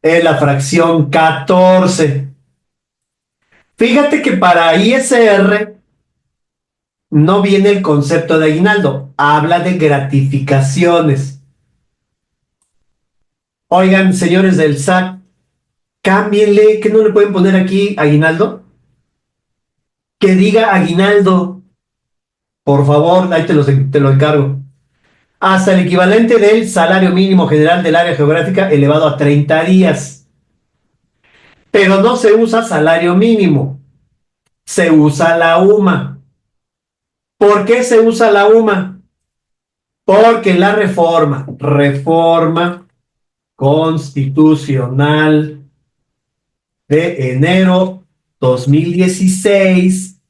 Es la fracción 14. Fíjate que para ISR no viene el concepto de aguinaldo, habla de gratificaciones. Oigan, señores del SAT, cámbienle, ¿que no le pueden poner aquí aguinaldo? Que diga aguinaldo, por favor, ahí te lo encargo. Hasta el equivalente del salario mínimo general del área geográfica elevado a 30 días. Pero no se usa salario mínimo, se usa la UMA. ¿Por qué se usa la UMA? Porque la reforma constitucional de enero 2016,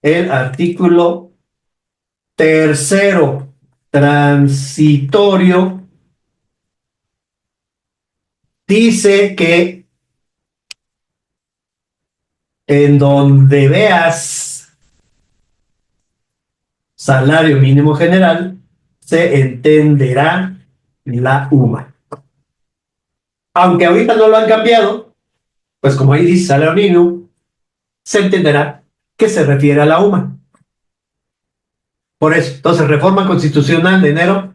el artículo tercero transitorio, dice que en donde veas salario mínimo general, se entenderá la UMA. Aunque ahorita no lo han cambiado, pues como ahí dice salario mínimo, se entenderá que se refiere a la UMA. Por eso, entonces, reforma constitucional de enero,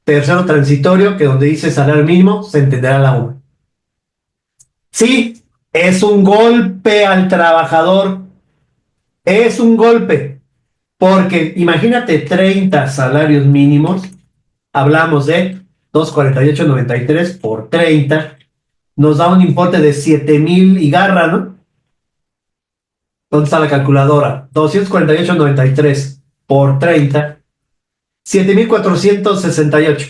tercero transitorio, que donde dice salario mínimo, se entenderá la UMA. Sí, es un golpe al trabajador. Es un golpe. Porque imagínate 30 salarios mínimos, hablamos de 248.93 por 30, nos da un importe de 7,000 y garra, ¿no? ¿Dónde está la calculadora? 248.93 por 30. 7,468.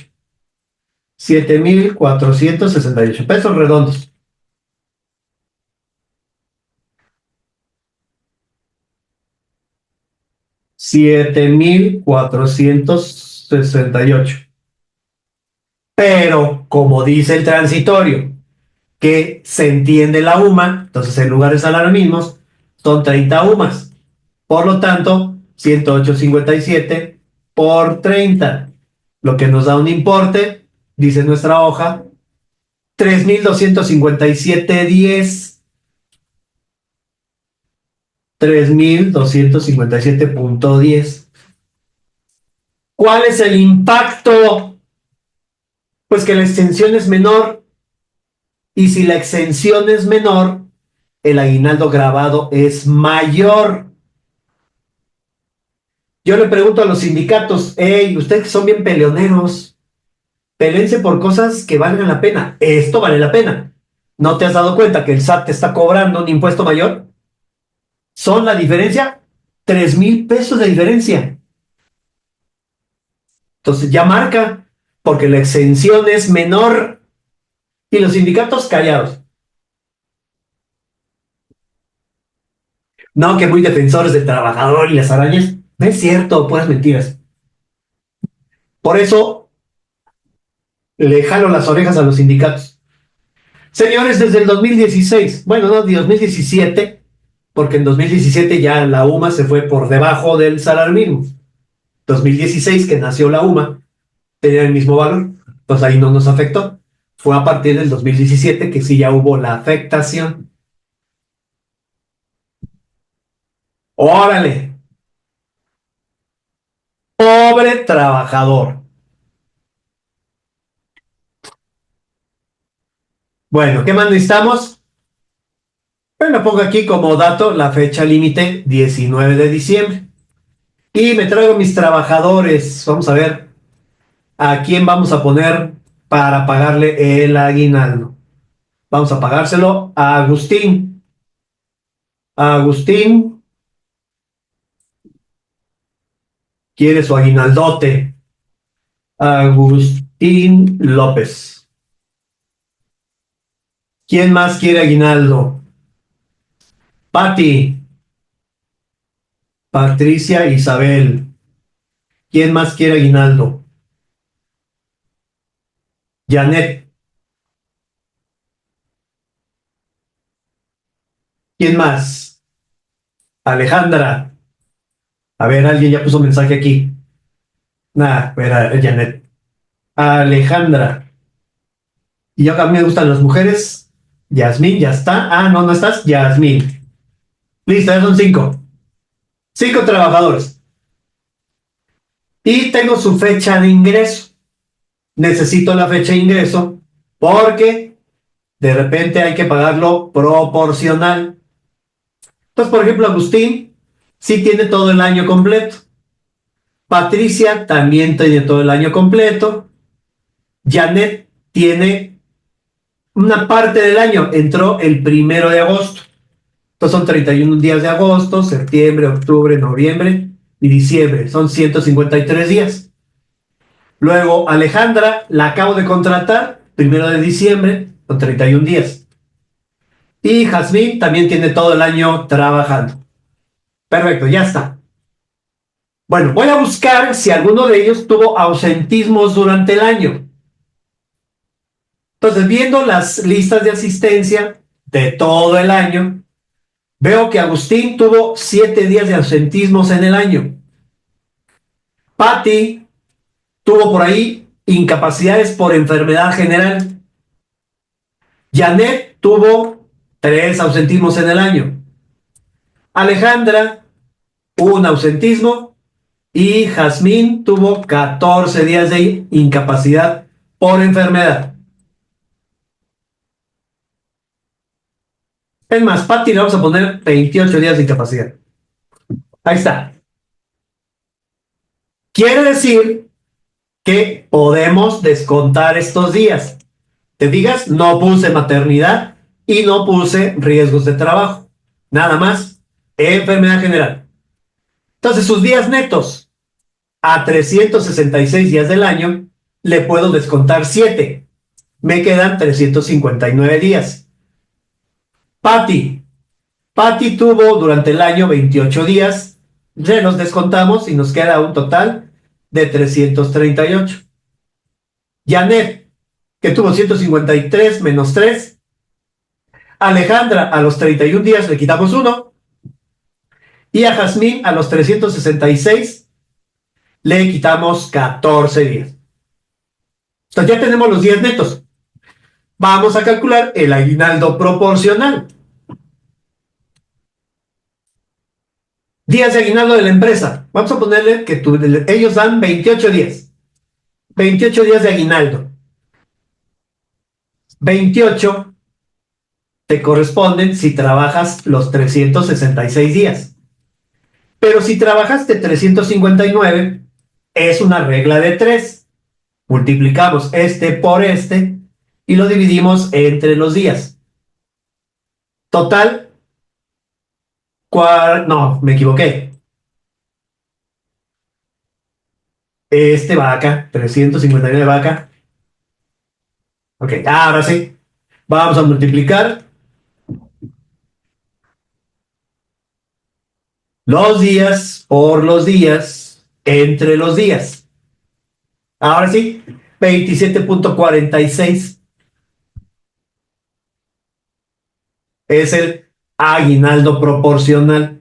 7,468 pesos redondos. $7,468. Pero, como dice el transitorio, que se entiende la UMA, entonces en lugar de salarios mínimos, son 30 UMAs. Por lo tanto, 108.57 por 30, lo que nos da un importe, dice nuestra hoja, 3,257.10. 3,257.10. ¿Cuál es el impacto? Pues que la extensión es menor, y si la extensión es menor, el aguinaldo grabado es mayor. Yo le pregunto a los sindicatos, hey, ustedes son bien peleoneros, pelense por cosas que valgan la pena. Esto vale la pena. ¿No te has dado cuenta que el SAT te está cobrando un impuesto mayor? Son la diferencia, 3,000 pesos de diferencia. Entonces ya marca, porque la exención es menor, y los sindicatos callados. No, que muy defensores del trabajador y las arañas. No es cierto, puras mentiras. Por eso le jalo las orejas a los sindicatos. Señores, desde el 2016, bueno, no, 2017, porque en 2017 ya la UMA se fue por debajo del salario mínimo. 2016, que nació la UMA, tenía el mismo valor, pues ahí no nos afectó. Fue a partir del 2017 que sí ya hubo la afectación. Órale, pobre trabajador. Bueno, ¿qué más necesitamos? Bueno, pongo aquí como dato la fecha límite, 19 de diciembre. Y me traigo mis trabajadores. Vamos a ver a quién vamos a poner para pagarle el aguinaldo. Vamos a pagárselo a Agustín. Agustín quiere su aguinaldote. Agustín López. ¿Quién más quiere aguinaldo? Patti. Patricia Isabel. ¿Quién más quiere aguinaldo? Janet. ¿Quién más? Alejandra. A ver, alguien ya puso mensaje aquí. Nah, era Janet. Alejandra. Y yo a mí me gustan las mujeres. Yasmín, ya está. Ah, no, no estás. Yasmín. Listo, ya son 5. 5 trabajadores. Y tengo su fecha de ingreso. Necesito la fecha de ingreso porque de repente hay que pagarlo proporcional. Entonces, por ejemplo, Agustín sí tiene todo el año completo. Patricia también tiene todo el año completo. Janet tiene una parte del año, entró el 1 de agosto. Entonces son 31 días de agosto, septiembre, octubre, noviembre y diciembre. Son 153 días. Luego Alejandra la acabo de contratar, 1 de diciembre, con 31 días. Y Jazmín también tiene todo el año trabajando. Perfecto, ya está. Bueno, voy a buscar si alguno de ellos tuvo ausentismos durante el año. Entonces, viendo las listas de asistencia de todo el año, veo que Agustín tuvo 7 días de ausentismos en el año. Patti tuvo por ahí incapacidades por enfermedad general. Janet tuvo 3 ausentismos en el año. Alejandra, un ausentismo. Y Jazmín tuvo 14 días de incapacidad por enfermedad. Es más, Patti le vamos a poner 28 días de incapacidad. Ahí está. Quiere decir que podemos descontar estos días. Te digas, no puse maternidad y no puse riesgos de trabajo. Nada más. Enfermedad general. Entonces, sus días netos a 366 días del año, le puedo descontar 7. Me quedan 359 días. Patty. Patty tuvo durante el año 28 días. Ya los descontamos y nos queda un total de 338. Janet, que tuvo 153 menos 3. Alejandra, a los 31 días le quitamos 1. Y a Jazmín, a los 366, le quitamos 14 días. Entonces ya tenemos los días netos. Vamos a calcular el aguinaldo proporcional. Días de aguinaldo de la empresa. Vamos a ponerle que ellos dan 28 días. 28 días de aguinaldo. 28 te corresponden si trabajas los 366 días. Pero si trabajaste 359, es una regla de 3. Multiplicamos este por este y lo dividimos entre los días. Total, no, me equivoqué. Este va acá, 359 va acá. Ok, ahora sí. Vamos a multiplicar los días por los días entre los días. Ahora sí, 27.46 es el aguinaldo proporcional.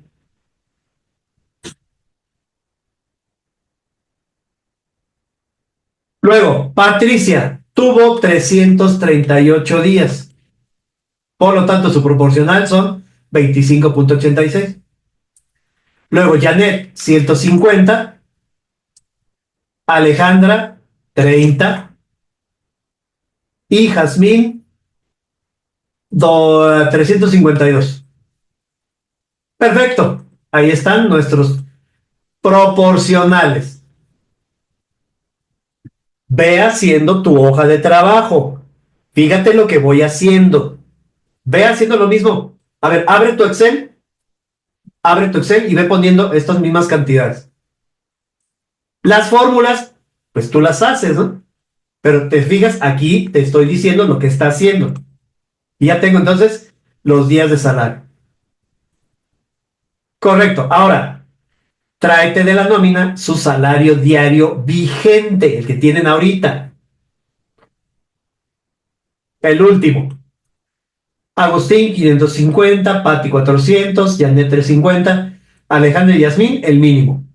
Luego, Patricia tuvo 338 días. Por lo tanto, su proporcional son 25.86. Luego, Janet, 150. Alejandra, 30. Y Jazmín, 352. Perfecto. Ahí están nuestros proporcionales. Ve haciendo tu hoja de trabajo. Fíjate lo que voy haciendo. Ve haciendo lo mismo. A ver, abre tu Excel. Abre tu Excel y ve poniendo estas mismas cantidades. Las fórmulas, pues tú las haces, ¿no? Pero te fijas, aquí te estoy diciendo lo que está haciendo. Y ya tengo entonces los días de salario. Correcto. Ahora, tráete de la nómina su salario diario vigente, el que tienen ahorita. El último. Agustín, 550. Pati, 400. Janet, 350. Alejandro y Yasmín, el mínimo.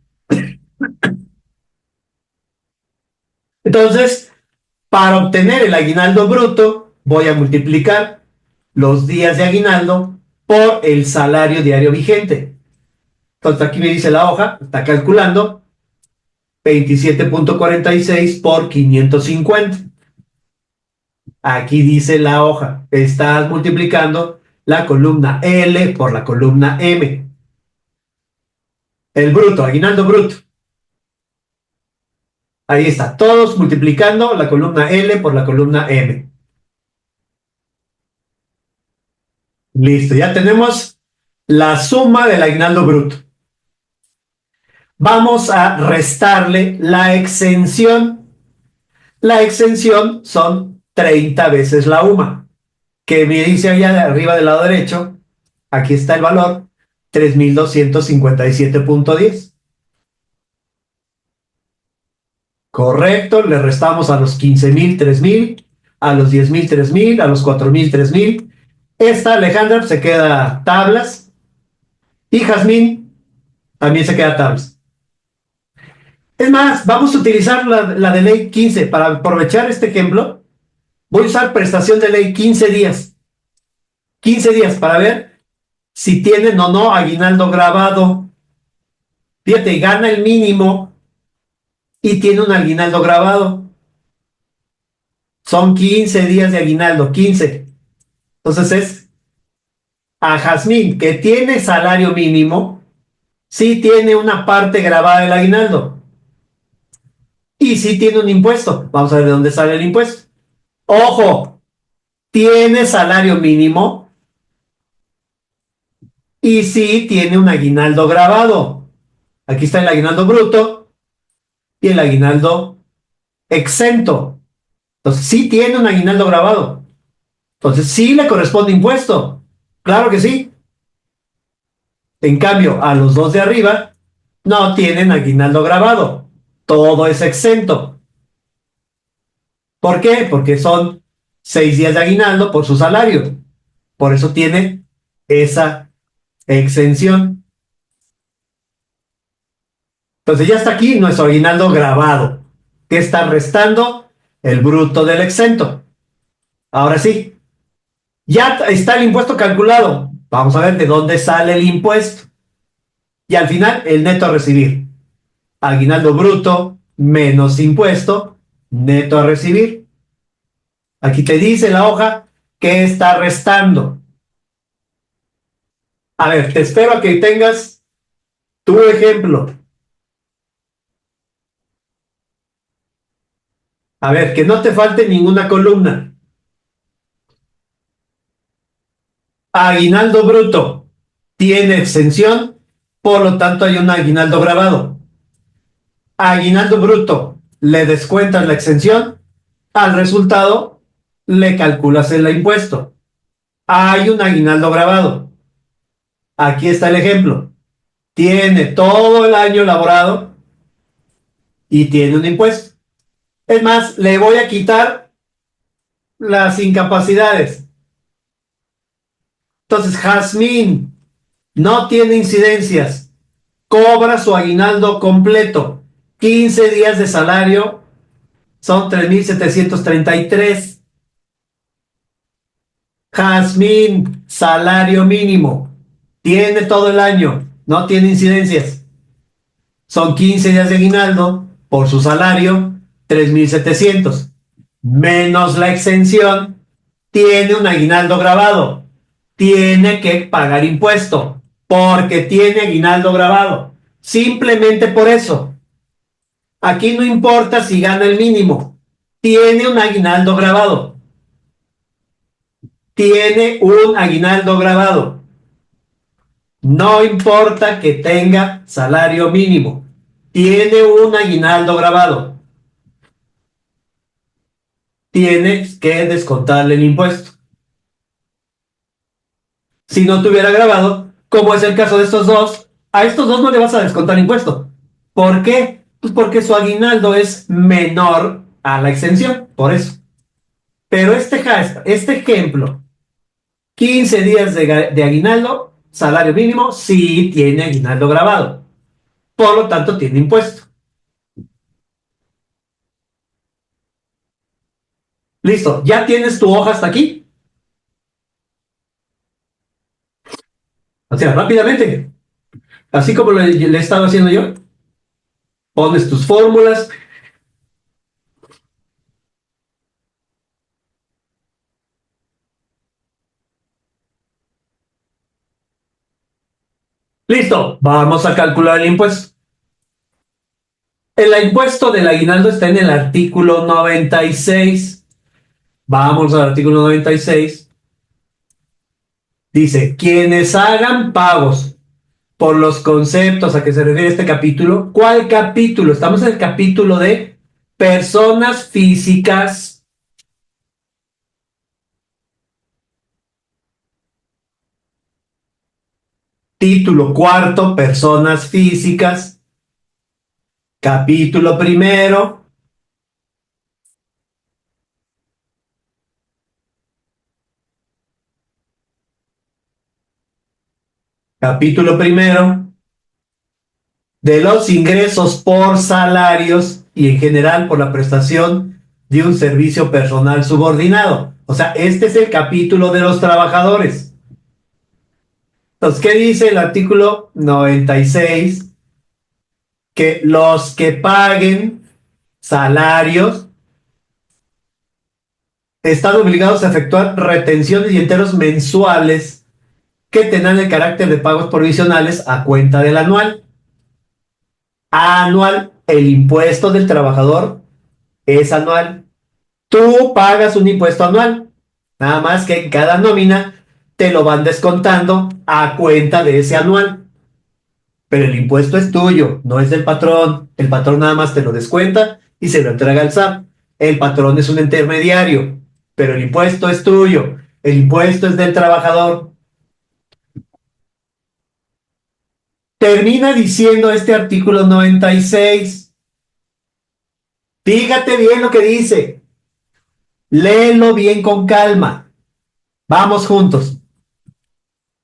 Entonces, para obtener el aguinaldo bruto, voy a multiplicar los días de aguinaldo por el salario diario vigente. Entonces, aquí me dice la hoja, está calculando 27.46 por 550. Aquí dice la hoja, estás multiplicando la columna L por la columna M. El bruto, aguinaldo bruto. Ahí está, todos multiplicando la columna L por la columna M. Listo, ya tenemos la suma del aguinaldo bruto. Vamos a restarle la exención. La exención son 30 veces la UMA, que me dice allá arriba del lado derecho, aquí está el valor, 3,257.10. Correcto, le restamos a los 15,000, 3,000, a los 10,000, 3,000, a los 4,000, 3,000. Esta Alejandra se queda tablas y Jazmín también se queda tablas. Es más, vamos a utilizar la de ley 15 para aprovechar este ejemplo. Voy a usar prestación de ley 15 días. 15 días para ver si tienen o no aguinaldo grabado. Fíjate, gana el mínimo y tiene un aguinaldo grabado. Son 15 días de aguinaldo, 15. Entonces es a Jazmín, que tiene salario mínimo, sí tiene una parte grabada del aguinaldo. Y sí tiene un impuesto. Vamos a ver de dónde sale el impuesto. Ojo, tiene salario mínimo, y sí tiene un aguinaldo grabado. Aquí está el aguinaldo bruto y el aguinaldo exento. Entonces sí tiene un aguinaldo grabado. Entonces sí le corresponde impuesto. Claro que sí. En cambio, a los dos de arriba no tienen aguinaldo grabado. Todo es exento. ¿Por qué? Porque son 6 días de aguinaldo por su salario. Por eso tiene esa exención. Entonces ya está aquí nuestro aguinaldo grabado. ¿Qué está restando? El bruto del exento. Ahora sí, ya está el impuesto calculado. Vamos a ver de dónde sale el impuesto. Y al final, el neto a recibir. Aguinaldo bruto menos impuesto, neto a recibir. Aquí te dice la hoja que está restando. A ver, te espero a que tengas tu ejemplo. A ver, que no te falte ninguna columna. Aguinaldo bruto tiene exención, por lo tanto hay un aguinaldo grabado. Aguinaldo bruto, le descuentas la exención, al resultado le calculas el impuesto. Hay un aguinaldo grabado. Aquí está el ejemplo. Tiene todo el año laborado y tiene un impuesto. Es más, le voy a quitar las incapacidades. Entonces, Jazmín no tiene incidencias. Cobra su aguinaldo completo. 15 días de salario son 3,733. Jazmín, salario mínimo. Tiene todo el año. No tiene incidencias. Son 15 días de aguinaldo por su salario, 3,700. Menos la exención, tiene un aguinaldo grabado. Tiene que pagar impuesto porque tiene aguinaldo grabado. Simplemente por eso. Aquí no importa si gana el mínimo. Tiene un aguinaldo grabado. Tiene un aguinaldo grabado. No importa que tenga salario mínimo. Tiene un aguinaldo grabado. Tienes que descontarle el impuesto. Si no tuviera grabado, como es el caso de estos dos, a estos dos no le vas a descontar impuesto. ¿Por qué? Pues porque su aguinaldo es menor a la exención, por eso. Pero este ejemplo, 15 días de aguinaldo, salario mínimo, sí tiene aguinaldo grabado. Por lo tanto, tiene impuesto. Listo, ¿ya tienes tu hoja hasta aquí? O sea, rápidamente, así como le he estado haciendo yo, pones tus fórmulas. Listo, vamos a calcular el impuesto. El impuesto del aguinaldo está en el artículo 96. Vamos al artículo 96. Dice, quienes hagan pagos por los conceptos a que se refiere este capítulo. ¿Cuál capítulo? Estamos en el capítulo de personas físicas. Título cuarto, personas físicas. Capítulo primero. Capítulo primero de los ingresos por salarios y en general por la prestación de un servicio personal subordinado. O sea, este es el capítulo de los trabajadores. Entonces, ¿qué dice el artículo 96? Que los que paguen salarios están obligados a efectuar retenciones y enteros mensuales que tengan el carácter de pagos provisionales a cuenta del anual. Anual, el impuesto del trabajador es anual. Tú pagas un impuesto anual, nada más que en cada nómina te lo van descontando a cuenta de ese anual. Pero el impuesto es tuyo, no es del patrón. El patrón nada más te lo descuenta y se lo entrega al SAT. El patrón es un intermediario, pero el impuesto es tuyo. El impuesto es del trabajador. Termina diciendo este artículo 96. Fíjate bien lo que dice. Léelo bien con calma. Vamos juntos.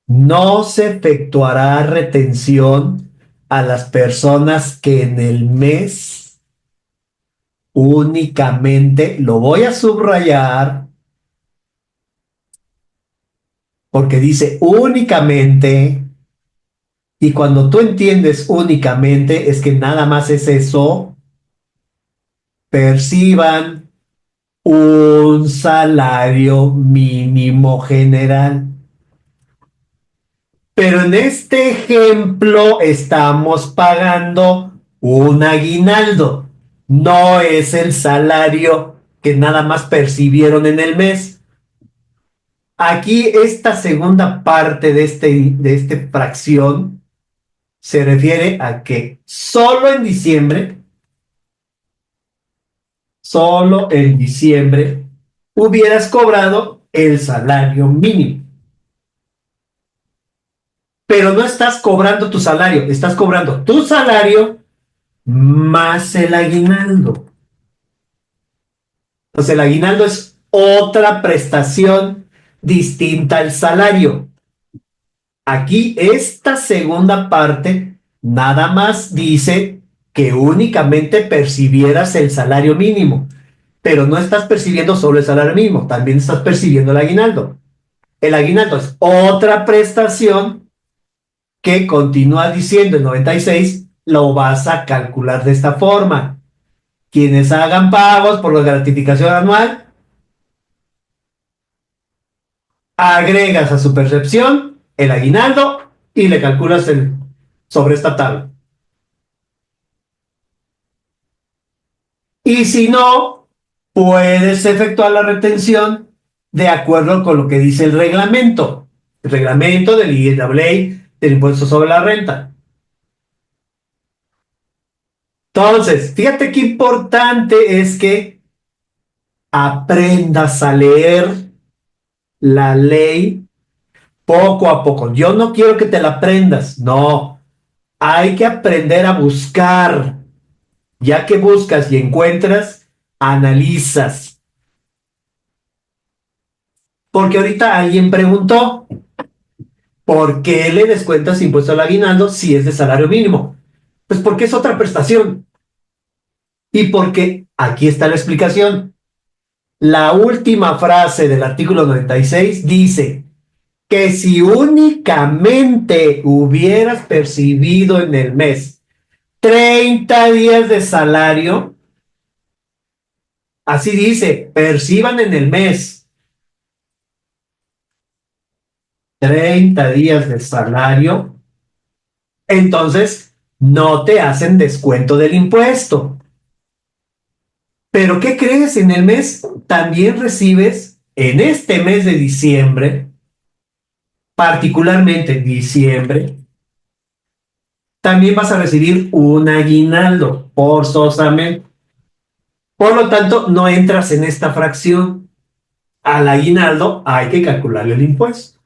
No se efectuará retención a las personas que en el mes únicamente, lo voy a subrayar porque dice únicamente, y cuando tú entiendes únicamente es que nada más es eso, perciban un salario mínimo general. Pero en este ejemplo estamos pagando un aguinaldo. No es el salario que nada más percibieron en el mes. Aquí esta segunda parte de esta fracción se refiere a que solo en diciembre, hubieras cobrado el salario mínimo. Pero no estás cobrando tu salario, estás cobrando tu salario más el aguinaldo. Entonces el aguinaldo es otra prestación distinta al salario. Aquí esta segunda parte nada más dice que únicamente percibieras el salario mínimo, pero no estás percibiendo solo el salario mínimo, también estás percibiendo el aguinaldo. El aguinaldo es otra prestación que continúa diciendo el 96, lo vas a calcular de esta forma. Quienes hagan pagos por la gratificación anual, agregas a su percepción el aguinaldo y le calculas sobre esta tabla. Y si no, puedes efectuar la retención de acuerdo con lo que dice el reglamento del IRA, del impuesto sobre la renta. Entonces, fíjate qué importante es que aprendas a leer la ley poco a poco. Yo no quiero que te la aprendas, no. Hay que aprender a buscar. Ya que buscas y encuentras, analizas. Porque ahorita alguien preguntó, ¿por qué le descuentas impuesto al aguinaldo si es de salario mínimo? Pues porque es otra prestación. Y porque, aquí está la explicación. La última frase del artículo 96 dice que si únicamente hubieras percibido en el mes 30 días de salario, así dice, perciban en el mes 30 días de salario, entonces no te hacen descuento del impuesto. Pero ¿qué crees? En el mes también recibes, en este mes de diciembre, particularmente en diciembre, también vas a recibir un aguinaldo, forzosamente. Por lo tanto, no entras en esta fracción. Al aguinaldo hay que calcularle el impuesto.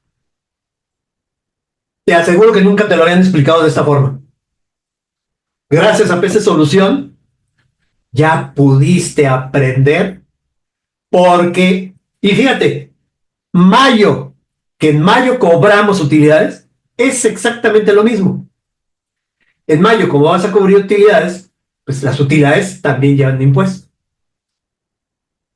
Te aseguro que nunca te lo habían explicado de esta forma. Gracias a PC Solución, ya pudiste aprender porque, y fíjate, mayo, que en mayo cobramos utilidades, es exactamente lo mismo. En mayo, como vas a cubrir utilidades, pues las utilidades también llevan impuesto.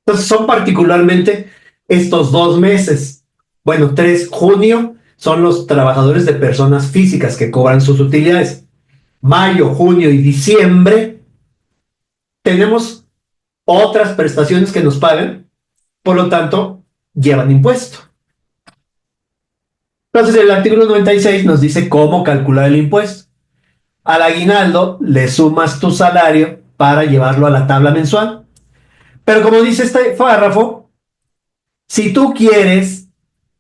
Entonces son particularmente estos 2 meses. Bueno, 3, junio, son los trabajadores de personas físicas que cobran sus utilidades. Mayo, junio y diciembre tenemos otras prestaciones que nos pagan, por lo tanto, llevan impuesto. Entonces, el artículo 96 nos dice cómo calcular el impuesto. Al aguinaldo le sumas tu salario para llevarlo a la tabla mensual. Pero como dice este párrafo, si tú quieres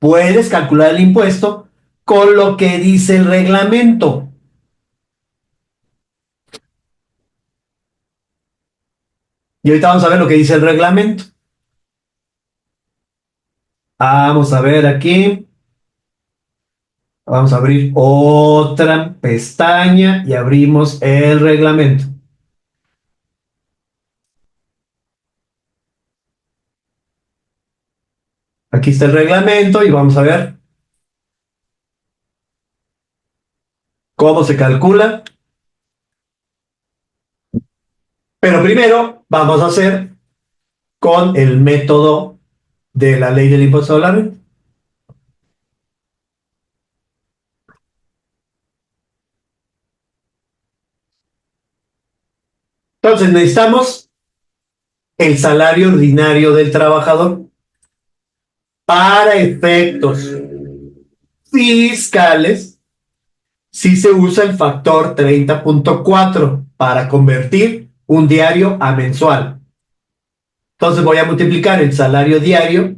puedes calcular el impuesto con lo que dice el reglamento. Y ahorita vamos a ver lo que dice el reglamento. Vamos a ver aquí. Vamos a abrir otra pestaña y abrimos el reglamento. Aquí está el reglamento y vamos a ver cómo se calcula. Pero primero vamos a hacer con el método de la ley del impuesto a la renta. Entonces necesitamos el salario ordinario del trabajador para efectos fiscales. Si se usa el factor 30.4 para convertir un diario a mensual. Entonces voy a multiplicar el salario diario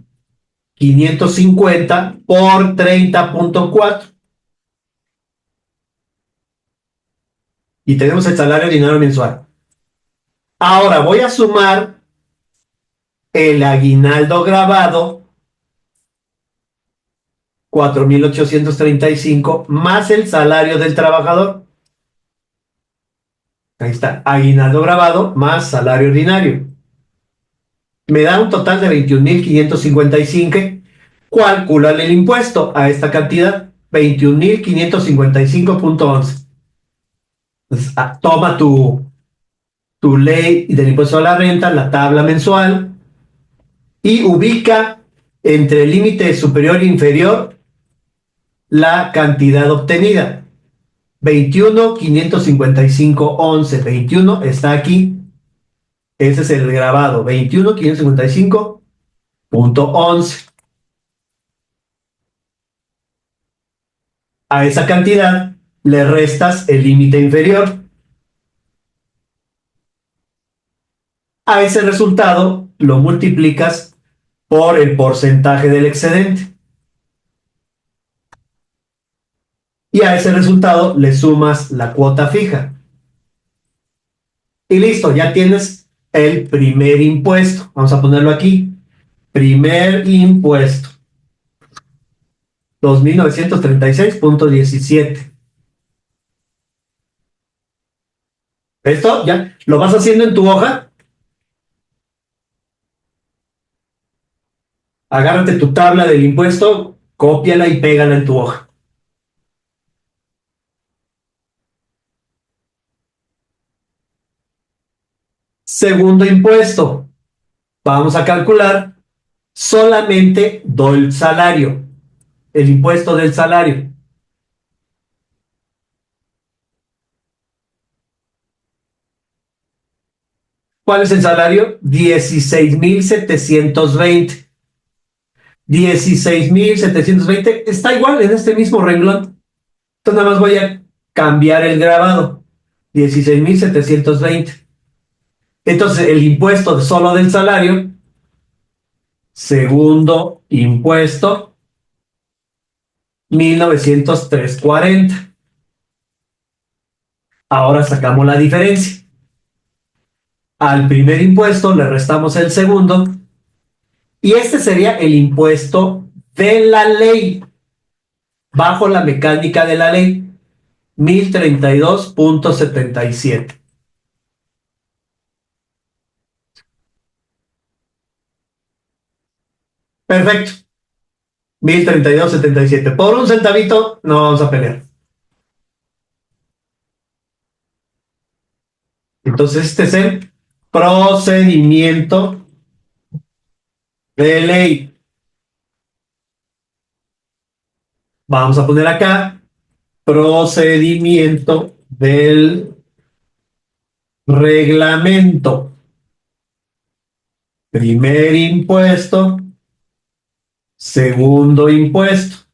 550 por 30.4 y tenemos el salario ordinario mensual. Ahora voy a sumar el aguinaldo grabado 4,835 más el salario del trabajador. Ahí está, aguinaldo grabado más salario ordinario. Me da un total de 21,555. Calculale el impuesto a esta cantidad, 21,555.11. Toma tu ley del impuesto a la renta, la tabla mensual, y ubica entre el límite superior e inferior la cantidad obtenida. 21,555.11. 21 está aquí. Ese es el grabado. 21,555.11. A esa cantidad le restas el límite inferior. A ese resultado lo multiplicas por el porcentaje del excedente. Y a ese resultado le sumas la cuota fija. Y listo, ya tienes el primer impuesto. Vamos a ponerlo aquí. Primer impuesto. 2,936.17. Esto ya lo vas haciendo en tu hoja. Agárrate tu tabla del impuesto, cópiala y pégala en tu hoja. Segundo impuesto. Vamos a calcular solamente del salario, el impuesto del salario. ¿Cuál es el salario? 16,720. 16,720 está igual en este mismo renglón. Entonces nada más voy a cambiar el grabado. 16,720. Entonces el impuesto solo del salario, segundo impuesto, 1903.40. Ahora sacamos la diferencia. Al primer impuesto le restamos el segundo y este sería el impuesto de la ley, bajo la mecánica de la ley, 1,032.77. Perfecto. 1,032.77. Por un centavito no vamos a pelear. Entonces este es el procedimiento de ley. Vamos a poner acá procedimiento del reglamento. Primer impuesto, segundo impuesto.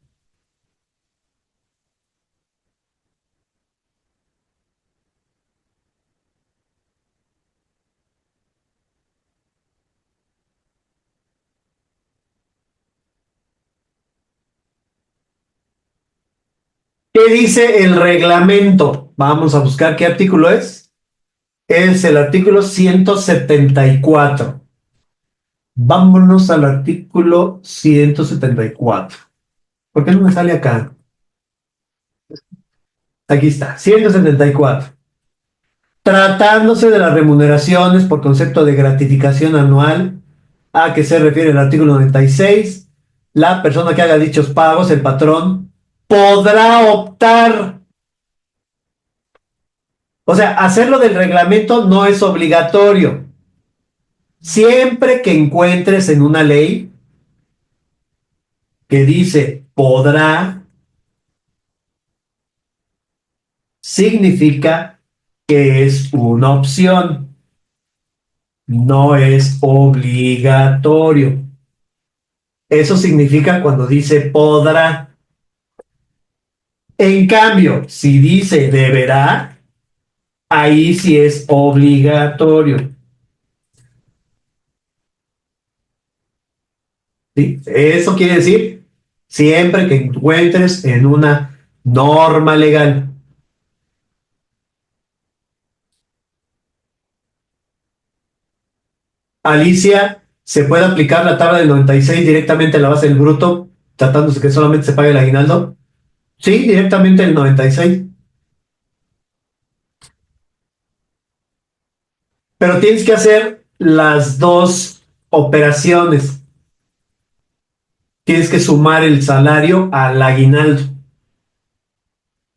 ¿Qué dice el reglamento? Vamos a buscar qué artículo es. Es el artículo 174. Vámonos al artículo 174. ¿Por qué no me sale acá? Aquí está, 174. Tratándose de las remuneraciones por concepto de gratificación anual, a que se refiere el artículo 96, la persona que haga dichos pagos, el patrón, podrá optar. O sea, hacerlo del reglamento no es obligatorio. Siempre que encuentres en una ley que dice podrá, significa que es una opción, no es obligatorio. Eso significa cuando dice podrá. En cambio, si dice deberá, ahí sí es obligatorio. ¿Sí? Eso quiere decir siempre que encuentres en una norma legal. Alicia, ¿se puede aplicar la tabla del 96 directamente a la base del bruto, tratándose que solamente se pague el aguinaldo? Sí, directamente el 96. Pero tienes que hacer las dos operaciones. Tienes que sumar el salario al aguinaldo.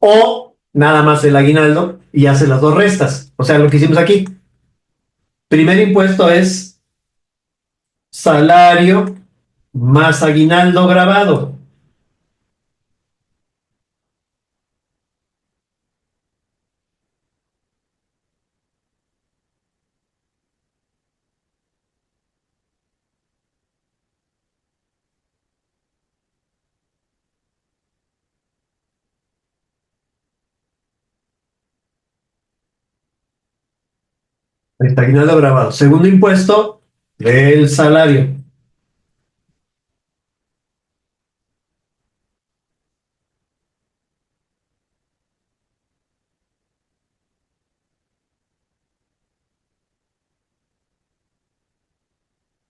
O nada más el aguinaldo y haces las dos restas. O sea, lo que hicimos aquí. Primer impuesto es salario más aguinaldo grabado. El aguinaldo grabado. Segundo impuesto, el salario.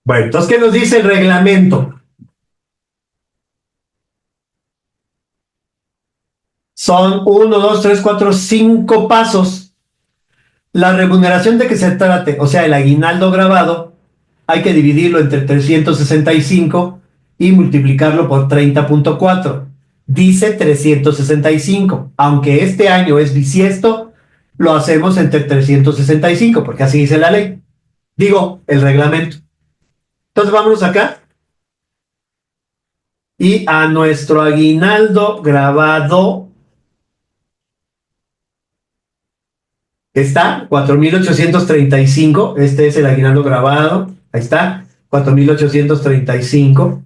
Bueno, entonces, ¿qué nos dice el reglamento? Son 1, 2, 3, 4, 5 pasos. La remuneración de que se trate, o sea, el aguinaldo grabado, hay que dividirlo entre 365 y multiplicarlo por 30.4. Dice 365. Aunque este año es bisiesto, lo hacemos entre 365, porque así dice la ley. Digo, el reglamento. Entonces vámonos acá y a nuestro aguinaldo grabado está 4,835. Este es el aguinaldo grabado. Ahí está, 4,835.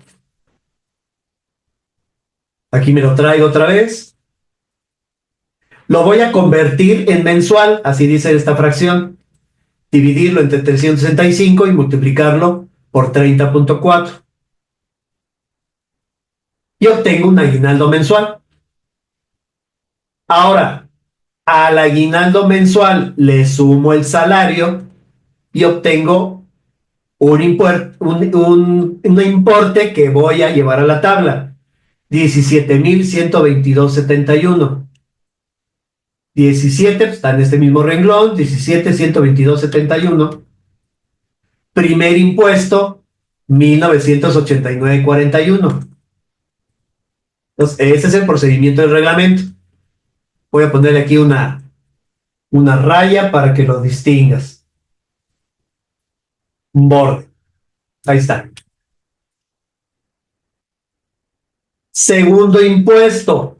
Aquí me lo traigo otra vez. Lo voy a convertir en mensual, así dice esta fracción. Dividirlo entre 365 y multiplicarlo por 30.4. Y obtengo un aguinaldo mensual. Ahora, al aguinaldo mensual le sumo el salario y obtengo un importe que voy a llevar a la tabla. 17,122,71. 17, pues, está en este mismo renglón, 17,122,71. Primer impuesto, 1989,41. Entonces, ese es el procedimiento del reglamento. Voy a ponerle aquí una raya para que lo distingas. Un borde. Ahí está. Segundo impuesto.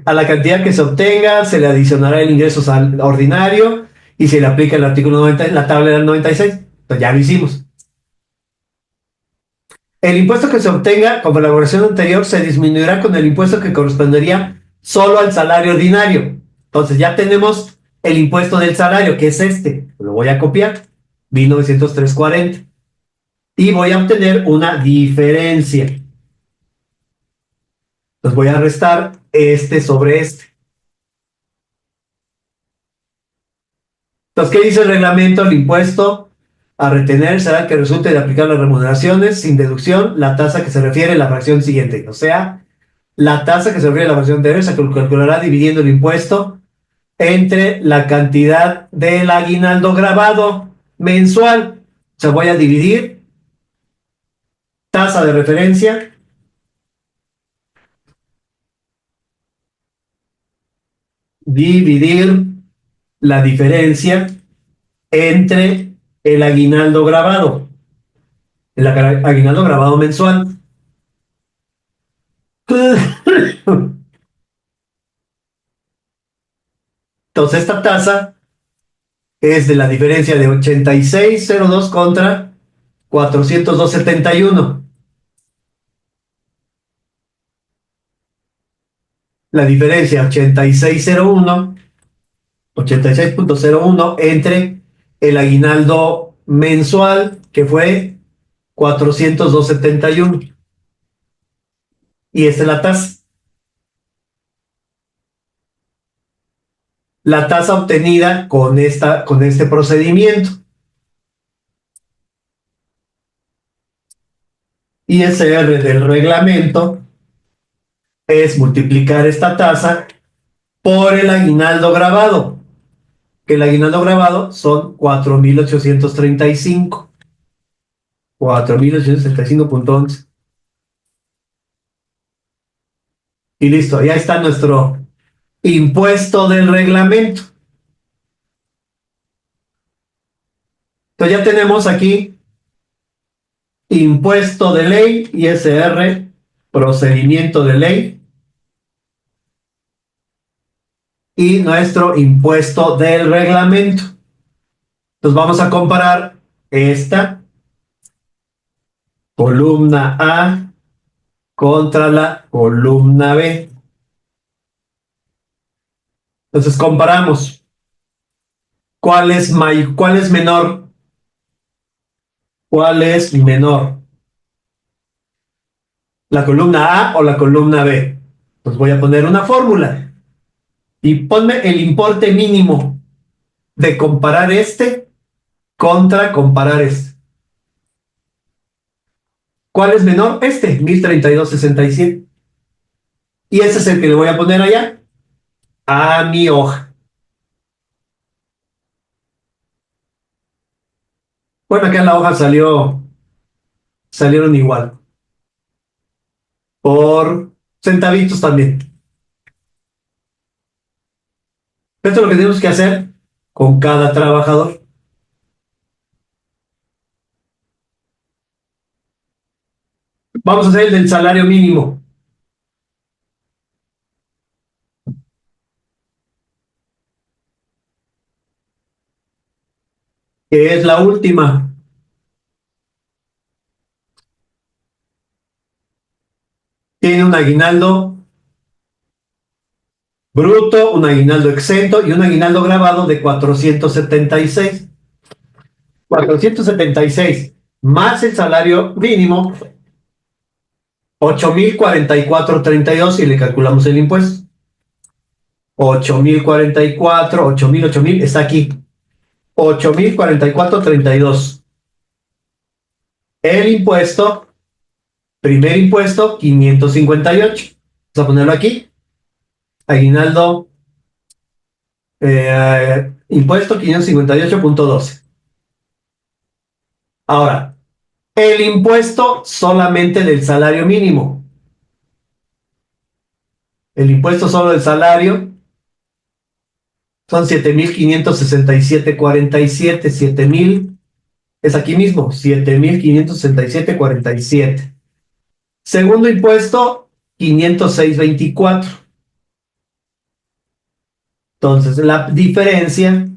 A la cantidad que se obtenga se le adicionará el ingreso ordinario y se le aplica el artículo 90, la tabla del 96. Entonces ya lo hicimos. El impuesto que se obtenga con la elaboración anterior se disminuirá con el impuesto que correspondería solo al salario ordinario. Entonces ya tenemos el impuesto del salario, que es este. Lo voy a copiar. 1903,40. y voy a obtener una diferencia. Entonces voy a restar este sobre este. Entonces, ¿qué dice el reglamento? El impuesto a retener será el que resulte de aplicar las remuneraciones sin deducción, la tasa que se refiere a la fracción siguiente. O sea, la tasa que se refiere a la fracción anterior se calculará dividiendo el impuesto entre la cantidad del aguinaldo grabado mensual. O sea, voy a dividir tasa de referencia dividir la diferencia entre el aguinaldo grabado, el aguinaldo grabado mensual. Entonces, esta tasa es de la diferencia de 86,02 contra 402,71. La diferencia 86,01 entre el aguinaldo mensual, que fue 402,71. Y esta es la tasa. La tasa obtenida con este procedimiento. ISR del reglamento es multiplicar esta tasa por el aguinaldo grabado, que el aguinaldo grabado son 4,835. 4,835,11. Y listo, ya está nuestro impuesto del reglamento. Entonces ya tenemos aquí impuesto de ley, ISR, procedimiento de ley, y nuestro impuesto del reglamento. Entonces vamos a comparar esta columna A contra la columna B. Entonces comparamos cuál es menor, cuál es menor, la columna A o la columna B. Pues voy a poner una fórmula y ponme el importe mínimo de comparar este contra comparar este. ¿Cuál es menor? Este, 1032,67. Y ese es el que le voy a poner allá a mi hoja. Bueno, acá en la hoja salieron igual. Por centavitos también. Esto es lo que tenemos que hacer con cada trabajador. Vamos a hacer el del salario mínimo. Que es la última. Tiene un aguinaldo bruto, un aguinaldo exento y un aguinaldo grabado de 476. 476 más el salario mínimo, 8,044,32 y le calculamos el impuesto. 8,044, 8,000 está aquí. 8,044,32. El impuesto, primer impuesto, 558. Vamos a ponerlo aquí. Aguinaldo, impuesto 558,12. Ahora, el impuesto solamente del salario mínimo. El impuesto solo del salario son 7,567,47. 7,000 es aquí mismo, 7,567,47. Segundo impuesto, 506,24. Entonces, la diferencia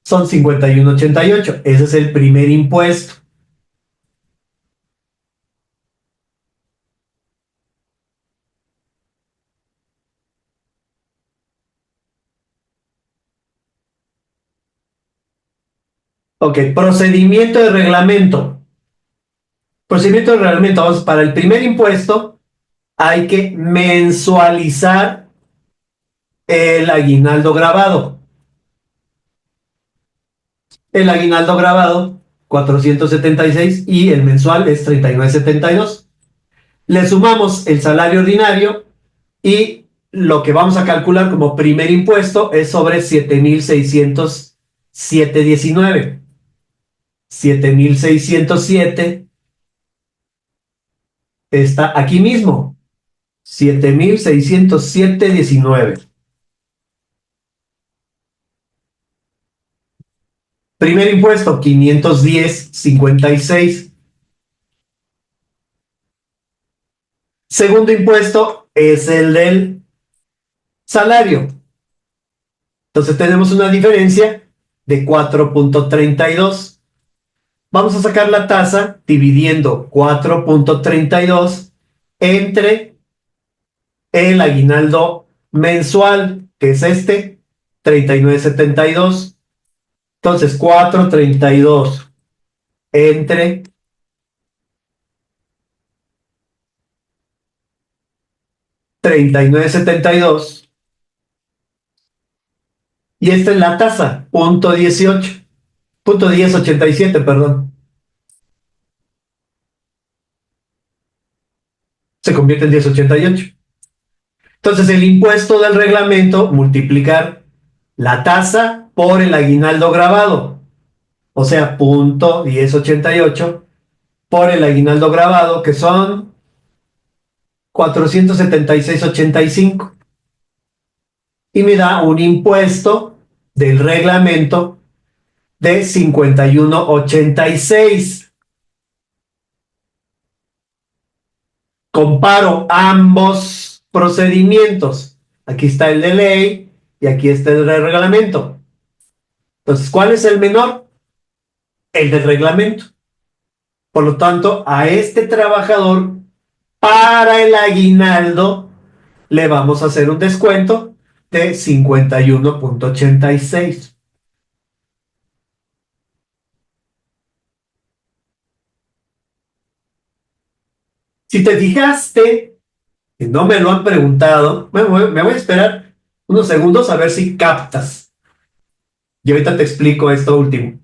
son 51,88. Ese es el primer impuesto. Ok, procedimiento de reglamento. Procedimiento de reglamento. Vamos, para el primer impuesto hay que mensualizar el aguinaldo grabado. El aguinaldo grabado, 476, y el mensual es 39.72. Le sumamos el salario ordinario y lo que vamos a calcular como primer impuesto es sobre 7,607,19. 7,607 está aquí mismo. 7,607,19. Primer impuesto, 510,56. Segundo impuesto es el del salario. Entonces tenemos una diferencia de 4,32. Vamos a sacar la tasa dividiendo 4,32 entre el aguinaldo mensual, que es este, 39.72. Entonces, 4,32 entre 39.72. Y esta es la tasa, punto 18, punto 1087, perdón. Se convierte en 1088. Entonces, el impuesto del reglamento, multiplicar la tasa por el aguinaldo grabado. O sea, punto 1088 por el aguinaldo grabado, que son 476,85. Y me da un impuesto del reglamento de 51,86. Comparo ambos procedimientos. Aquí está el de ley y aquí está el de reglamento. Entonces, ¿cuál es el menor? El del reglamento. Por lo tanto, a este trabajador, para el aguinaldo, le vamos a hacer un descuento de 51,86. Si te fijaste, y no me lo han preguntado, me voy a esperar unos segundos a ver si captas. Y ahorita te explico esto último.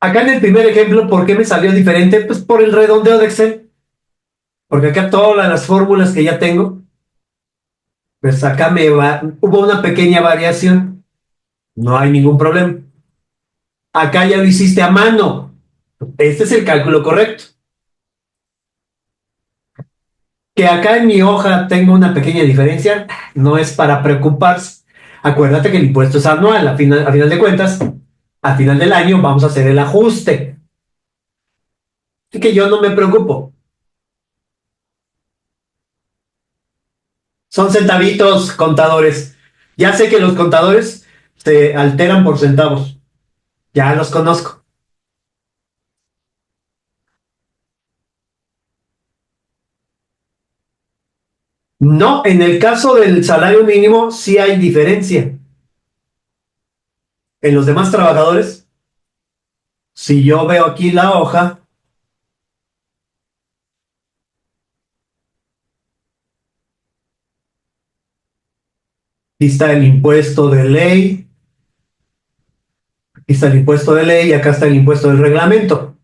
Acá en el primer ejemplo, ¿por qué me salió diferente? Pues por el redondeo de Excel. Porque acá todas las fórmulas que ya tengo, pues acá hubo una pequeña variación. No hay ningún problema. Acá ya lo hiciste a mano. Este es el cálculo correcto. Que acá en mi hoja tengo una pequeña diferencia, no es para preocuparse. Acuérdate que el impuesto es anual, a final de cuentas, a final del año vamos a hacer el ajuste. Así que yo no me preocupo. Son centavitos, contadores. Ya sé que los contadores se alteran por centavos. Ya los conozco. No, en el caso del salario mínimo sí hay diferencia. En los demás trabajadores, si yo veo aquí la hoja, aquí está el impuesto de ley, aquí está el impuesto de ley y acá está el impuesto del reglamento.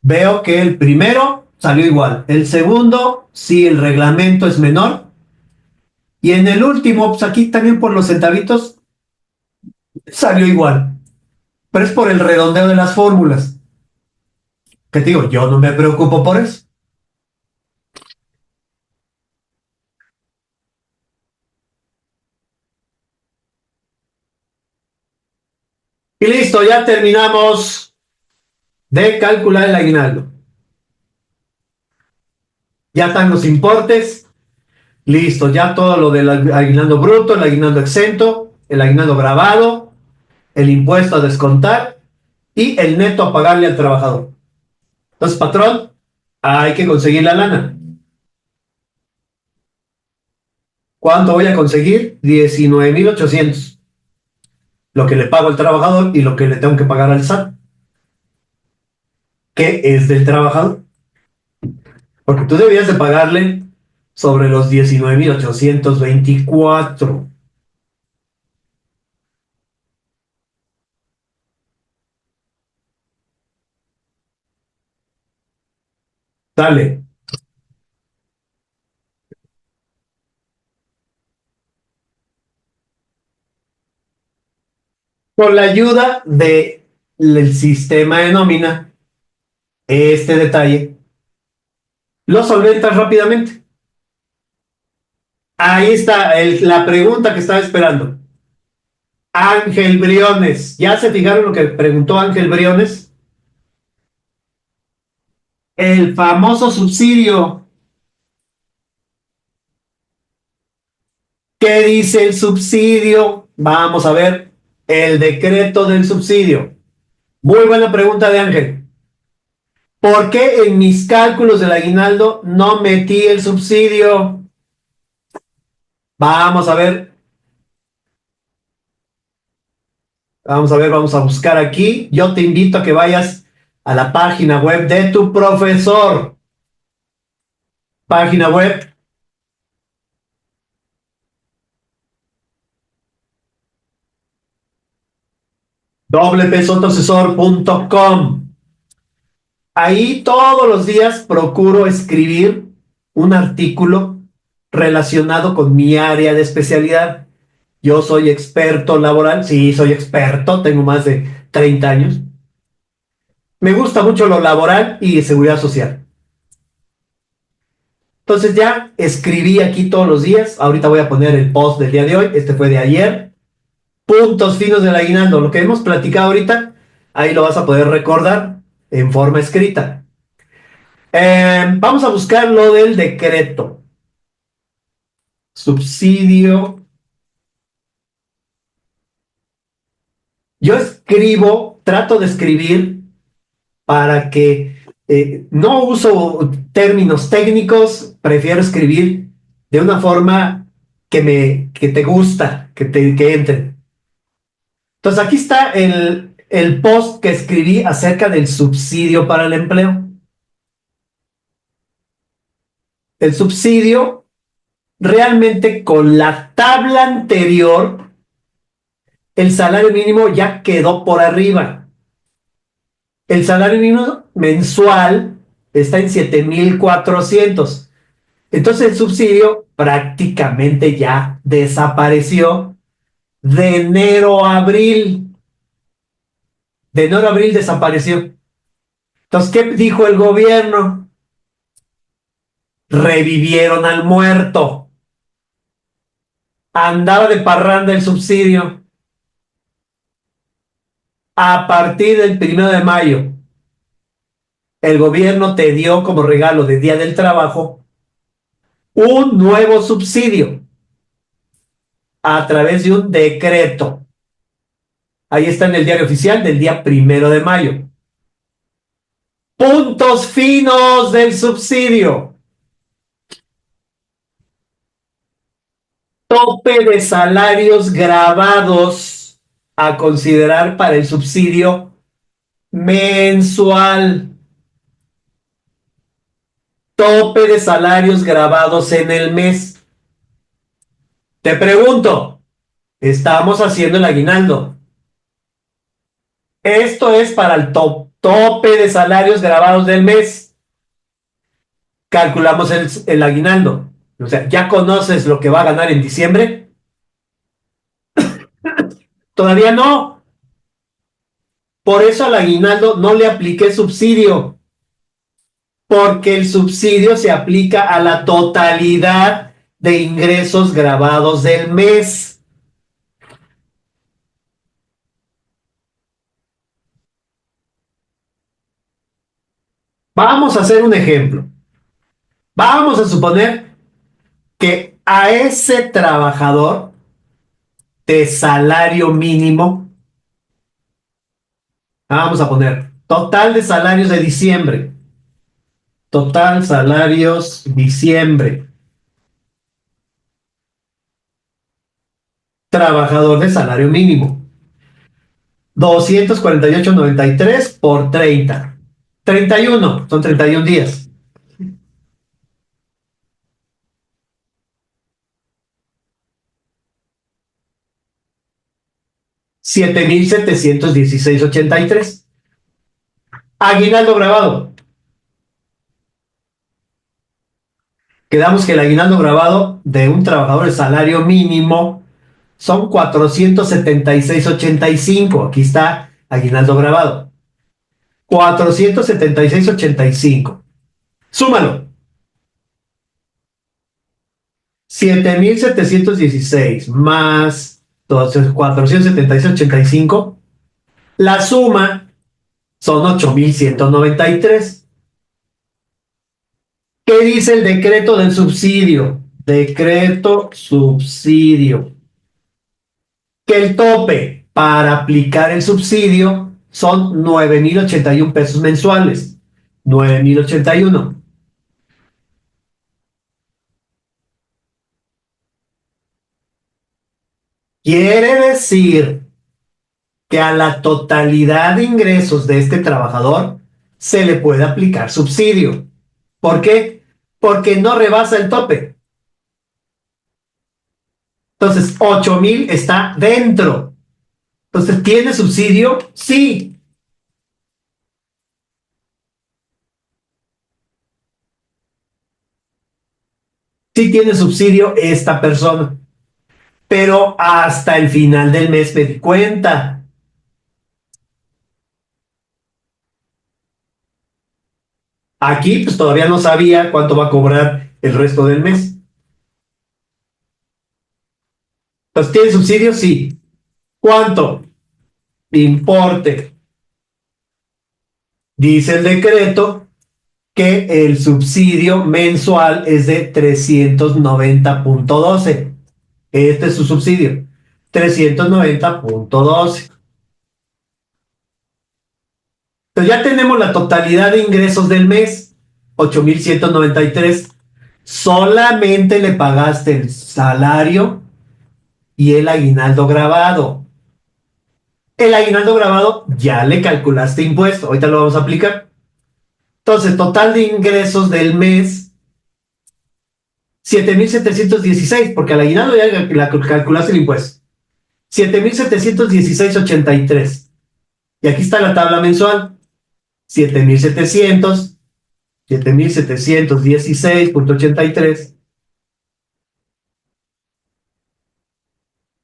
Veo que el primero salió igual. El segundo, sí, el reglamento es menor. Y en el último, pues aquí también por los centavitos, salió igual. Pero es por el redondeo de las fórmulas. Que te digo, yo no me preocupo por eso. Y listo, ya terminamos de calcular el aguinaldo. Ya están los importes. Listo, ya todo lo del aguinaldo bruto, el aguinaldo exento, el aguinaldo grabado, el impuesto a descontar y el neto a pagarle al trabajador. Entonces, patrón, hay que conseguir la lana. ¿Cuánto voy a conseguir? 19,800. Lo que le pago al trabajador y lo que le tengo que pagar al SAT, que es del trabajador. Porque tú debías de pagarle sobre los 19,824. Dale. Con la ayuda del sistema de nómina, este detalle lo solventas rápidamente. Ahí está la pregunta que estaba esperando. Ángel Briones. ¿Ya se fijaron lo que preguntó Ángel Briones? El famoso subsidio. ¿Qué dice el subsidio? Vamos a ver el decreto del subsidio. Muy buena pregunta de Ángel. ¿Por qué en mis cálculos del aguinaldo no metí el subsidio? Vamos a ver. Vamos a buscar aquí. Yo te invito a que vayas a la página web de tu profesor. Página web wpsotosesor.com. Ahí todos los días procuro escribir un artículo relacionado con mi área de especialidad. Yo soy experto laboral, sí, soy experto, tengo más de 30 años. Me gusta mucho lo laboral y seguridad social. Entonces ya escribí aquí todos los días. Ahorita voy a poner el post del día de hoy. Este fue de ayer. Puntos finos del aguinaldo. Lo que hemos platicado ahorita, ahí lo vas a poder recordar en forma escrita. Vamos a buscar lo del decreto. Subsidio. Yo escribo, trato de escribir para que no uso términos técnicos, prefiero escribir de una forma que te gusta, que entre. Entonces aquí está el post que escribí acerca del subsidio para el empleo. El subsidio, realmente con la tabla anterior, el salario mínimo ya quedó por arriba. El salario mínimo mensual está en 7,400. Entonces el subsidio prácticamente ya desapareció de enero a abril. De enero a abril desapareció. Entonces, ¿qué dijo el gobierno? Revivieron al muerto. Andaba de parranda el subsidio. A partir del 1 de mayo, el gobierno te dio como regalo de Día del Trabajo un nuevo subsidio a través de un decreto. Ahí está en el diario oficial del día 1 de mayo. Puntos finos del subsidio. Tope de salarios grabados a considerar para el subsidio mensual. Tope de salarios grabados en el mes. Te pregunto, estamos haciendo el aguinaldo. Esto es para el tope de salarios grabados del mes. Calculamos el aguinaldo. O sea, ¿ya conoces lo que va a ganar en diciembre? Todavía no. Por eso al aguinaldo no le apliqué subsidio. Porque el subsidio se aplica a la totalidad de ingresos grabados del mes. Vamos a hacer un ejemplo. Vamos a suponer que a ese trabajador de salario mínimo, vamos a poner total de salarios de diciembre, total salarios diciembre, trabajador de salario mínimo. 248.93 por 30. 31, son 31 días. $7,716.83. Aguinaldo grabado. Quedamos que el aguinaldo grabado de un trabajador de salario mínimo son 476.85. Aquí está aguinaldo grabado. 476.85. Súmalo. 7,716 más 476.85. La suma son 8,193. ¿Qué dice el decreto del subsidio? Decreto subsidio. Que el tope para aplicar el subsidio son 9,081 pesos mensuales. 9,081. Quiere decir que a la totalidad de ingresos de este trabajador se le puede aplicar subsidio. ¿Por qué? Porque no rebasa el tope. Entonces, 8,000 está dentro. Entonces, ¿tiene subsidio? Sí. Sí tiene subsidio esta persona. Pero hasta el final del mes me di cuenta. Aquí, pues todavía no sabía cuánto va a cobrar el resto del mes. Entonces, ¿tiene subsidio? Sí. ¿Cuánto? Importe. Dice el decreto que el subsidio mensual es de 390.12. Este es su subsidio. 390.12. Entonces ya tenemos la totalidad de ingresos del mes. 8,193. Solamente le pagaste el salario y el aguinaldo grabado. El aguinaldo grabado ya le calculaste impuesto. Ahorita lo vamos a aplicar. Entonces, total de ingresos del mes, 7,716, porque al aguinaldo ya la calculaste el impuesto. 7,716.83. Y aquí está la tabla mensual. 7,700, 7,716.83.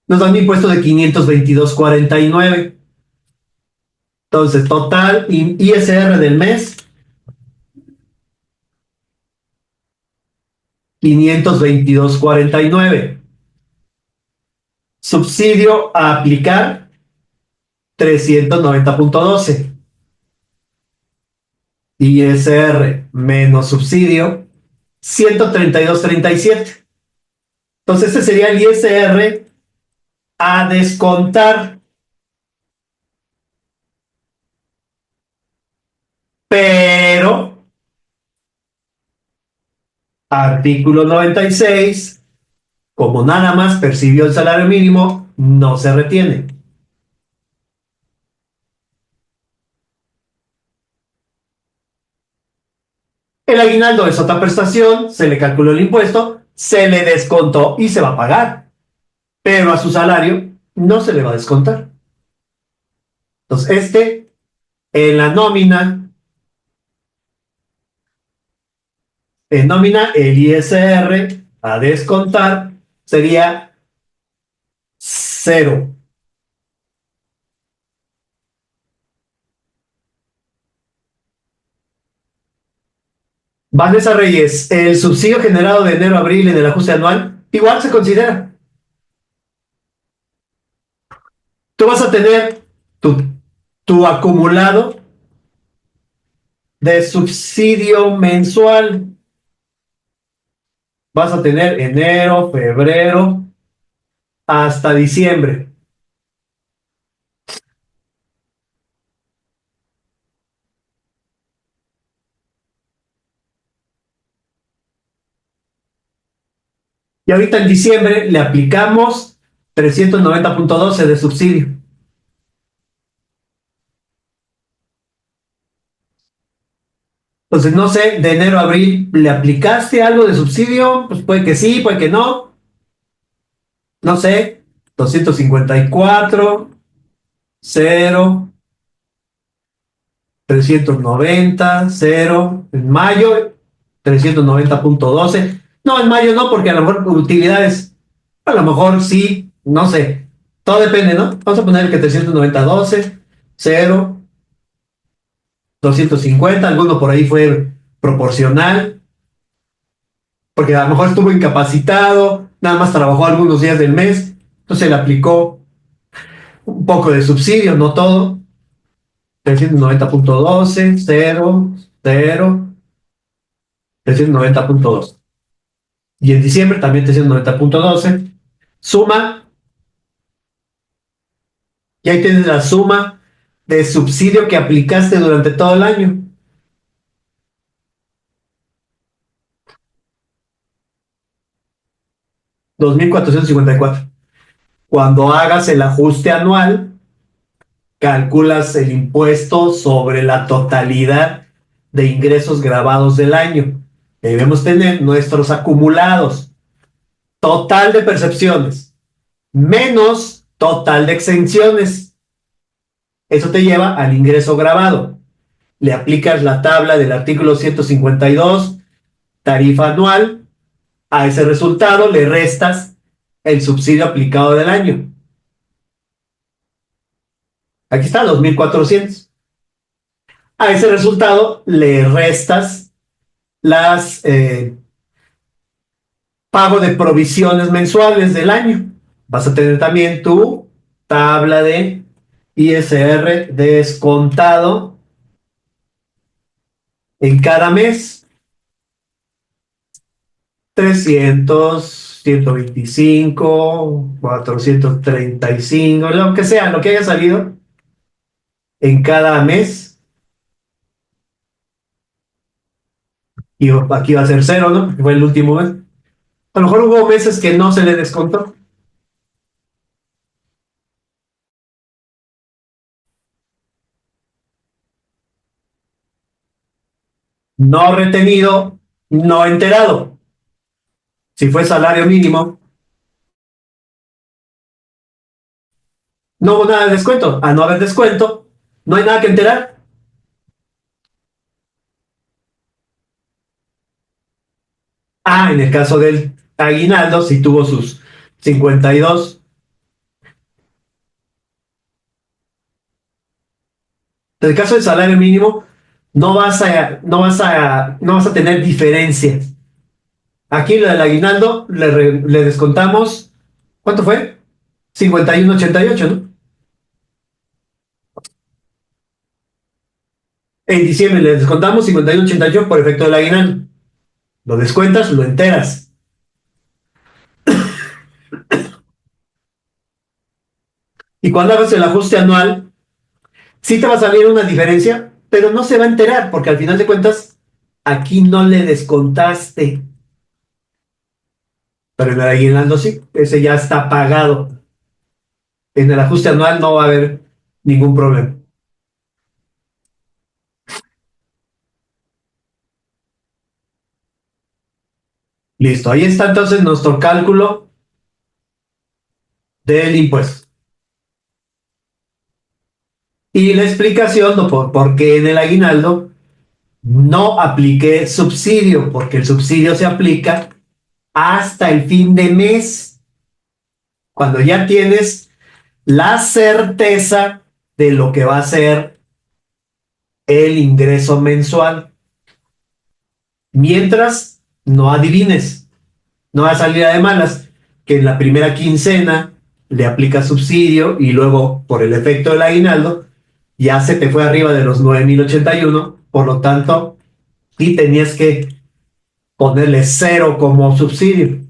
Nos da un impuesto de 522.49. Entonces, total ISR del mes, 522.49. Subsidio a aplicar, 390.12. ISR menos subsidio, 132.37. Entonces, este sería el ISR a descontar. Pero, artículo 96, como nada más percibió el salario mínimo, no se retiene. El aguinaldo es otra prestación, se le calculó el impuesto, se le descontó y se va a pagar. Pero a su salario no se le va a descontar. Entonces, en nómina, el ISR a descontar sería 0. Vanessa Reyes, el subsidio generado de enero a abril en el ajuste anual, igual se considera. Tú vas a tener tu acumulado de subsidio mensual. Vas a tener enero, febrero, hasta diciembre. Y ahorita en diciembre le aplicamos 390.12 de subsidio. Entonces, no sé, de enero a abril, ¿le aplicaste algo de subsidio? Pues puede que sí, puede que no. No sé, 254, 0, 390, 0. En mayo, 390.12. No, en mayo no, porque a lo mejor utilidades, a lo mejor sí, no sé. Todo depende, ¿no? Vamos a poner que 390.12, 0, 250, alguno por ahí fue proporcional, porque a lo mejor estuvo incapacitado, nada más trabajó algunos días del mes, entonces le aplicó un poco de subsidio, no todo. 390.12, 0, 0, 390.12. Y en diciembre también 390.12. Suma, y ahí tienes la suma de subsidio que aplicaste durante todo el año. 2.454. Cuando hagas el ajuste anual, calculas el impuesto sobre la totalidad de ingresos grabados del año. Debemos tener nuestros acumulados, total de percepciones, menos total de exenciones. Eso te lleva al ingreso grabado. Le aplicas la tabla del artículo 152, tarifa anual, a ese resultado le restas el subsidio aplicado del año. Aquí está, 2.400. A ese resultado le restas las pago de provisiones mensuales del año. Vas a tener también tu tabla de ISR descontado en cada mes. 300, 125, 435, lo que sea, lo que haya salido en cada mes. Y aquí va a ser cero, ¿no? Porque fue el último mes. A lo mejor hubo meses que no se le descontó. No retenido, no enterado. Si fue salario mínimo, no hubo nada de descuento. A no haber descuento, no hay nada que enterar. Ah, en el caso del aguinaldo, si tuvo sus 52. En el caso del salario mínimo, no vas a tener diferencias. Aquí lo del aguinaldo le descontamos, ¿cuánto fue? 51.88, ¿no? En diciembre le descontamos 51.88 por efecto del aguinaldo. Lo descuentas, lo enteras. Y cuando hagas el ajuste anual, sí te va a salir una diferencia, pero no se va a enterar, porque al final de cuentas, aquí no le descontaste. Pero en el aguinaldo sí, ese ya está pagado. En el ajuste anual no va a haber ningún problema. Listo, ahí está entonces nuestro cálculo del impuesto. Y la explicación de por qué en el aguinaldo no apliqué subsidio, porque el subsidio se aplica hasta el fin de mes, cuando ya tienes la certeza de lo que va a ser el ingreso mensual. Mientras, no adivines, no va a salir de malas que en la primera quincena le aplicas subsidio y luego, por el efecto del aguinaldo, ya se te fue arriba de los 9.081, por lo tanto, y tenías que ponerle cero como subsidio.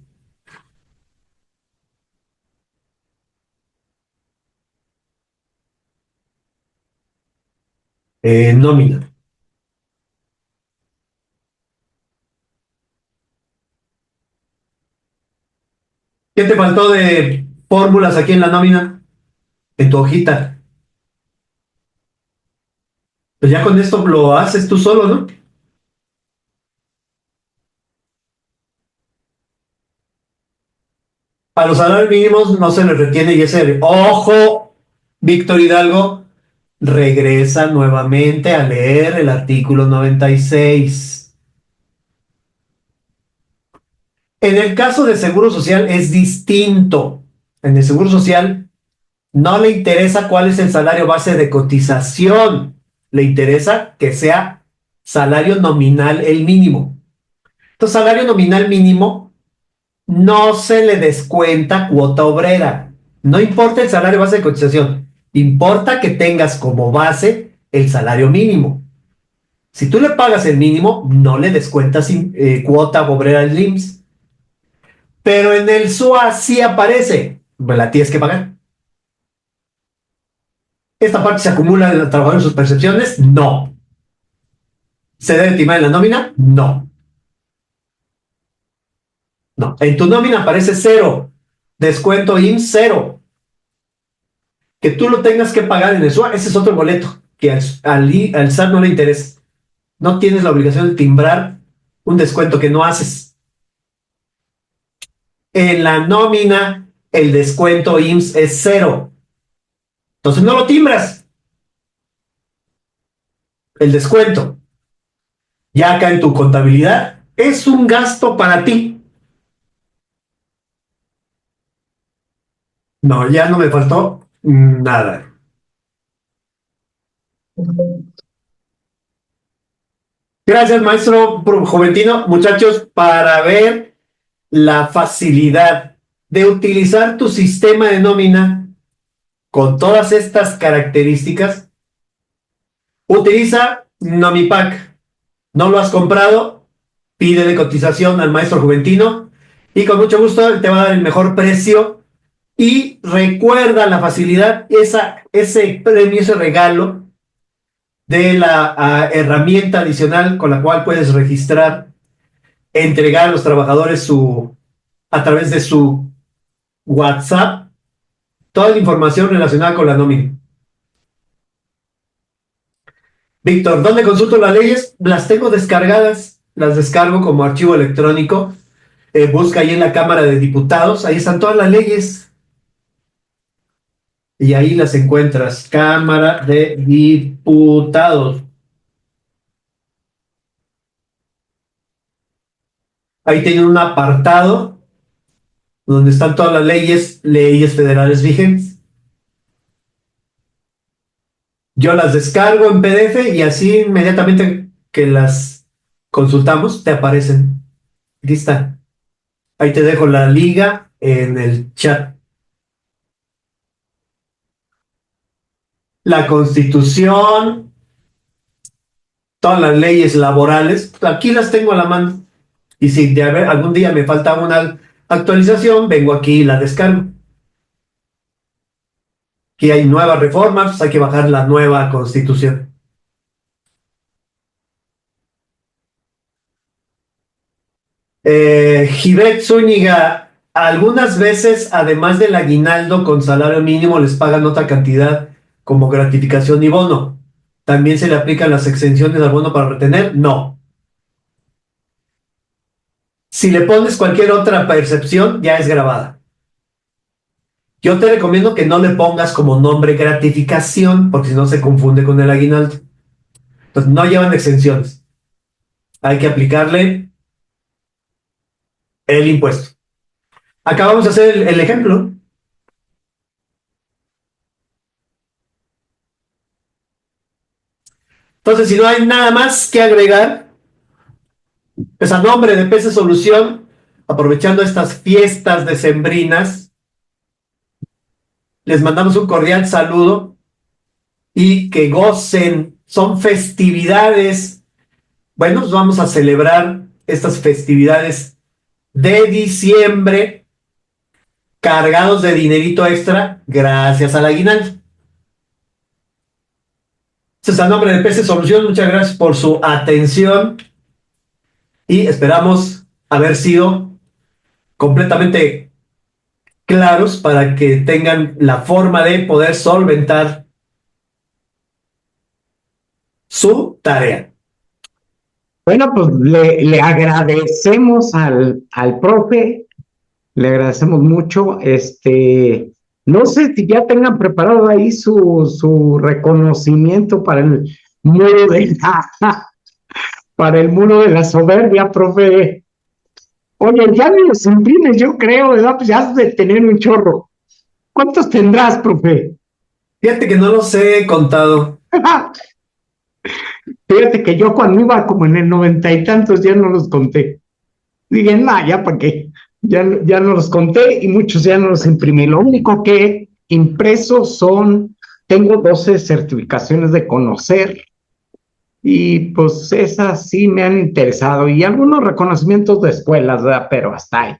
Nómina. ¿Qué te faltó de fórmulas aquí en la nómina, en tu hojita. Pues ya con esto lo haces tú solo, ¿no? A los salarios mínimos no se les retiene y ese, ojo, Víctor Hidalgo, regresa nuevamente a leer el artículo 96. En el caso de Seguro Social es distinto. En el Seguro Social no le interesa cuál es el salario base de cotización, le interesa que sea salario nominal el mínimo. Entonces, salario nominal mínimo no se le descuenta cuota obrera. No importa el salario base de cotización, importa que tengas como base el salario mínimo. Si tú le pagas el mínimo, no le descuentas cuota obrera al IMSS. Pero en el SUA sí aparece, pues la tienes que pagar. ¿Esta parte se acumula en el trabajador en sus percepciones? No. ¿Se debe timar en la nómina? No. No. En tu nómina aparece cero. Descuento IMSS cero. Que tú lo tengas que pagar en el SUA, ese es otro boleto que al SAT no le interesa. No tienes la obligación de timbrar un descuento que no haces. En la nómina, el descuento IMSS es cero. Entonces no lo timbras. El descuento, ya acá en tu contabilidad, es un gasto para ti. No, ya no me faltó nada. Gracias, maestro Juventino. Muchachos, para ver la facilidad de utilizar tu sistema de nómina con todas estas características, utiliza Nomipack. ¿No lo has comprado? Pídele cotización al maestro Juventino y con mucho gusto él te va a dar el mejor precio. Y recuerda la facilidad, ese premio, ese regalo de la herramienta adicional con la cual puedes registrar, entregar a los trabajadores a través de su WhatsApp toda la información relacionada con la nómina. Víctor, ¿dónde consulto las leyes? Las tengo descargadas, las descargo como archivo electrónico. Busca ahí en la Cámara de Diputados, ahí están todas las leyes. Y ahí las encuentras, Cámara de Diputados. Ahí tienen un apartado donde están todas las leyes federales vigentes. Yo las descargo en PDF y así inmediatamente que las consultamos, te aparecen. Aquí está. Ahí te dejo la liga en el chat. La Constitución, todas las leyes laborales, aquí las tengo a la mano. Y si algún día me falta una actualización, vengo aquí y la descargo. Aquí hay nuevas reformas, pues hay que bajar la nueva Constitución. Gibet Zúñiga, algunas veces, además del aguinaldo con salario mínimo, les pagan otra cantidad como gratificación y bono. ¿También se le aplican las exenciones al bono para retener? No. Si le pones cualquier otra percepción, ya es grabada. Yo te recomiendo que no le pongas como nombre gratificación, porque si no se confunde con el aguinaldo. Entonces, no llevan exenciones. Hay que aplicarle el impuesto. Acá vamos a hacer el ejemplo. Entonces, si no hay nada más que agregar, pues a nombre de PC Solución, aprovechando estas fiestas decembrinas, les mandamos un cordial saludo y que gocen. Son festividades. Bueno, pues vamos a celebrar estas festividades de diciembre cargados de dinerito extra gracias al aguinaldo. Entonces, a nombre de PC Solución, muchas gracias por su atención y esperamos haber sido completamente claros para que tengan la forma de poder solventar su tarea. Bueno, pues le agradecemos al profe, le agradecemos mucho. No sé si ya tengan preparado ahí su reconocimiento para el muro de para el muro de la soberbia, profe. Oye, ya ni los imprimes, yo creo, ¿verdad? Pues ya has de tener un chorro. ¿Cuántos tendrás, profe? Fíjate que no los he contado. Fíjate que yo cuando iba como en el 90 y tantos ya no los conté. Dije, nah, ya para qué. Ya no los conté y muchos ya no los imprimí. Lo único que impresos son, tengo 12 certificaciones de conocer y pues esas sí me han interesado y algunos reconocimientos de escuelas, ¿verdad? Pero hasta ahí.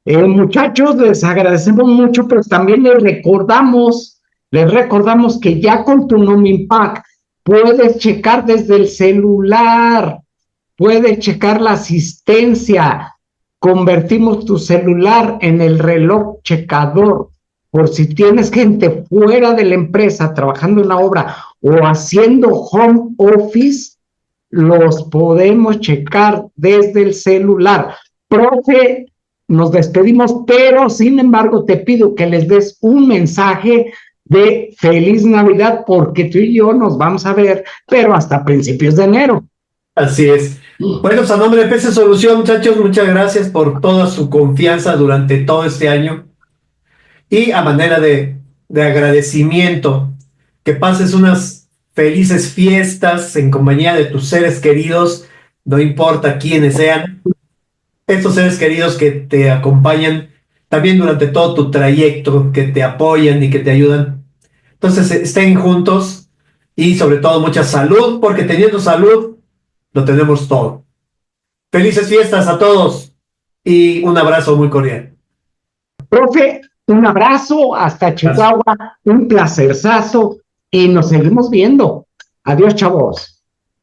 Muchachos, les agradecemos mucho, pero también les recordamos que ya con tu Nomimpac puedes checar desde el celular, puedes checar la asistencia, convertimos tu celular en el reloj checador, por si tienes gente fuera de la empresa trabajando en la obra o haciendo home office, los podemos checar desde el celular. Profe, nos despedimos, pero sin embargo te pido que les des un mensaje de feliz Navidad porque tú y yo nos vamos a ver, pero hasta principios de enero. Así es. Bueno, pues a nombre de PC Solución, muchachos, muchas gracias por toda su confianza durante todo este año. Y a manera de agradecimiento, que pases unas felices fiestas en compañía de tus seres queridos, no importa quiénes sean, estos seres queridos que te acompañan también durante todo tu trayecto, que te apoyan y que te ayudan. Entonces, estén juntos y sobre todo mucha salud, porque teniendo salud, lo tenemos todo. Felices fiestas a todos y un abrazo muy cordial. Profe, un abrazo hasta Gracias. Chihuahua, un placerzazo y nos seguimos viendo. Adiós, chavos.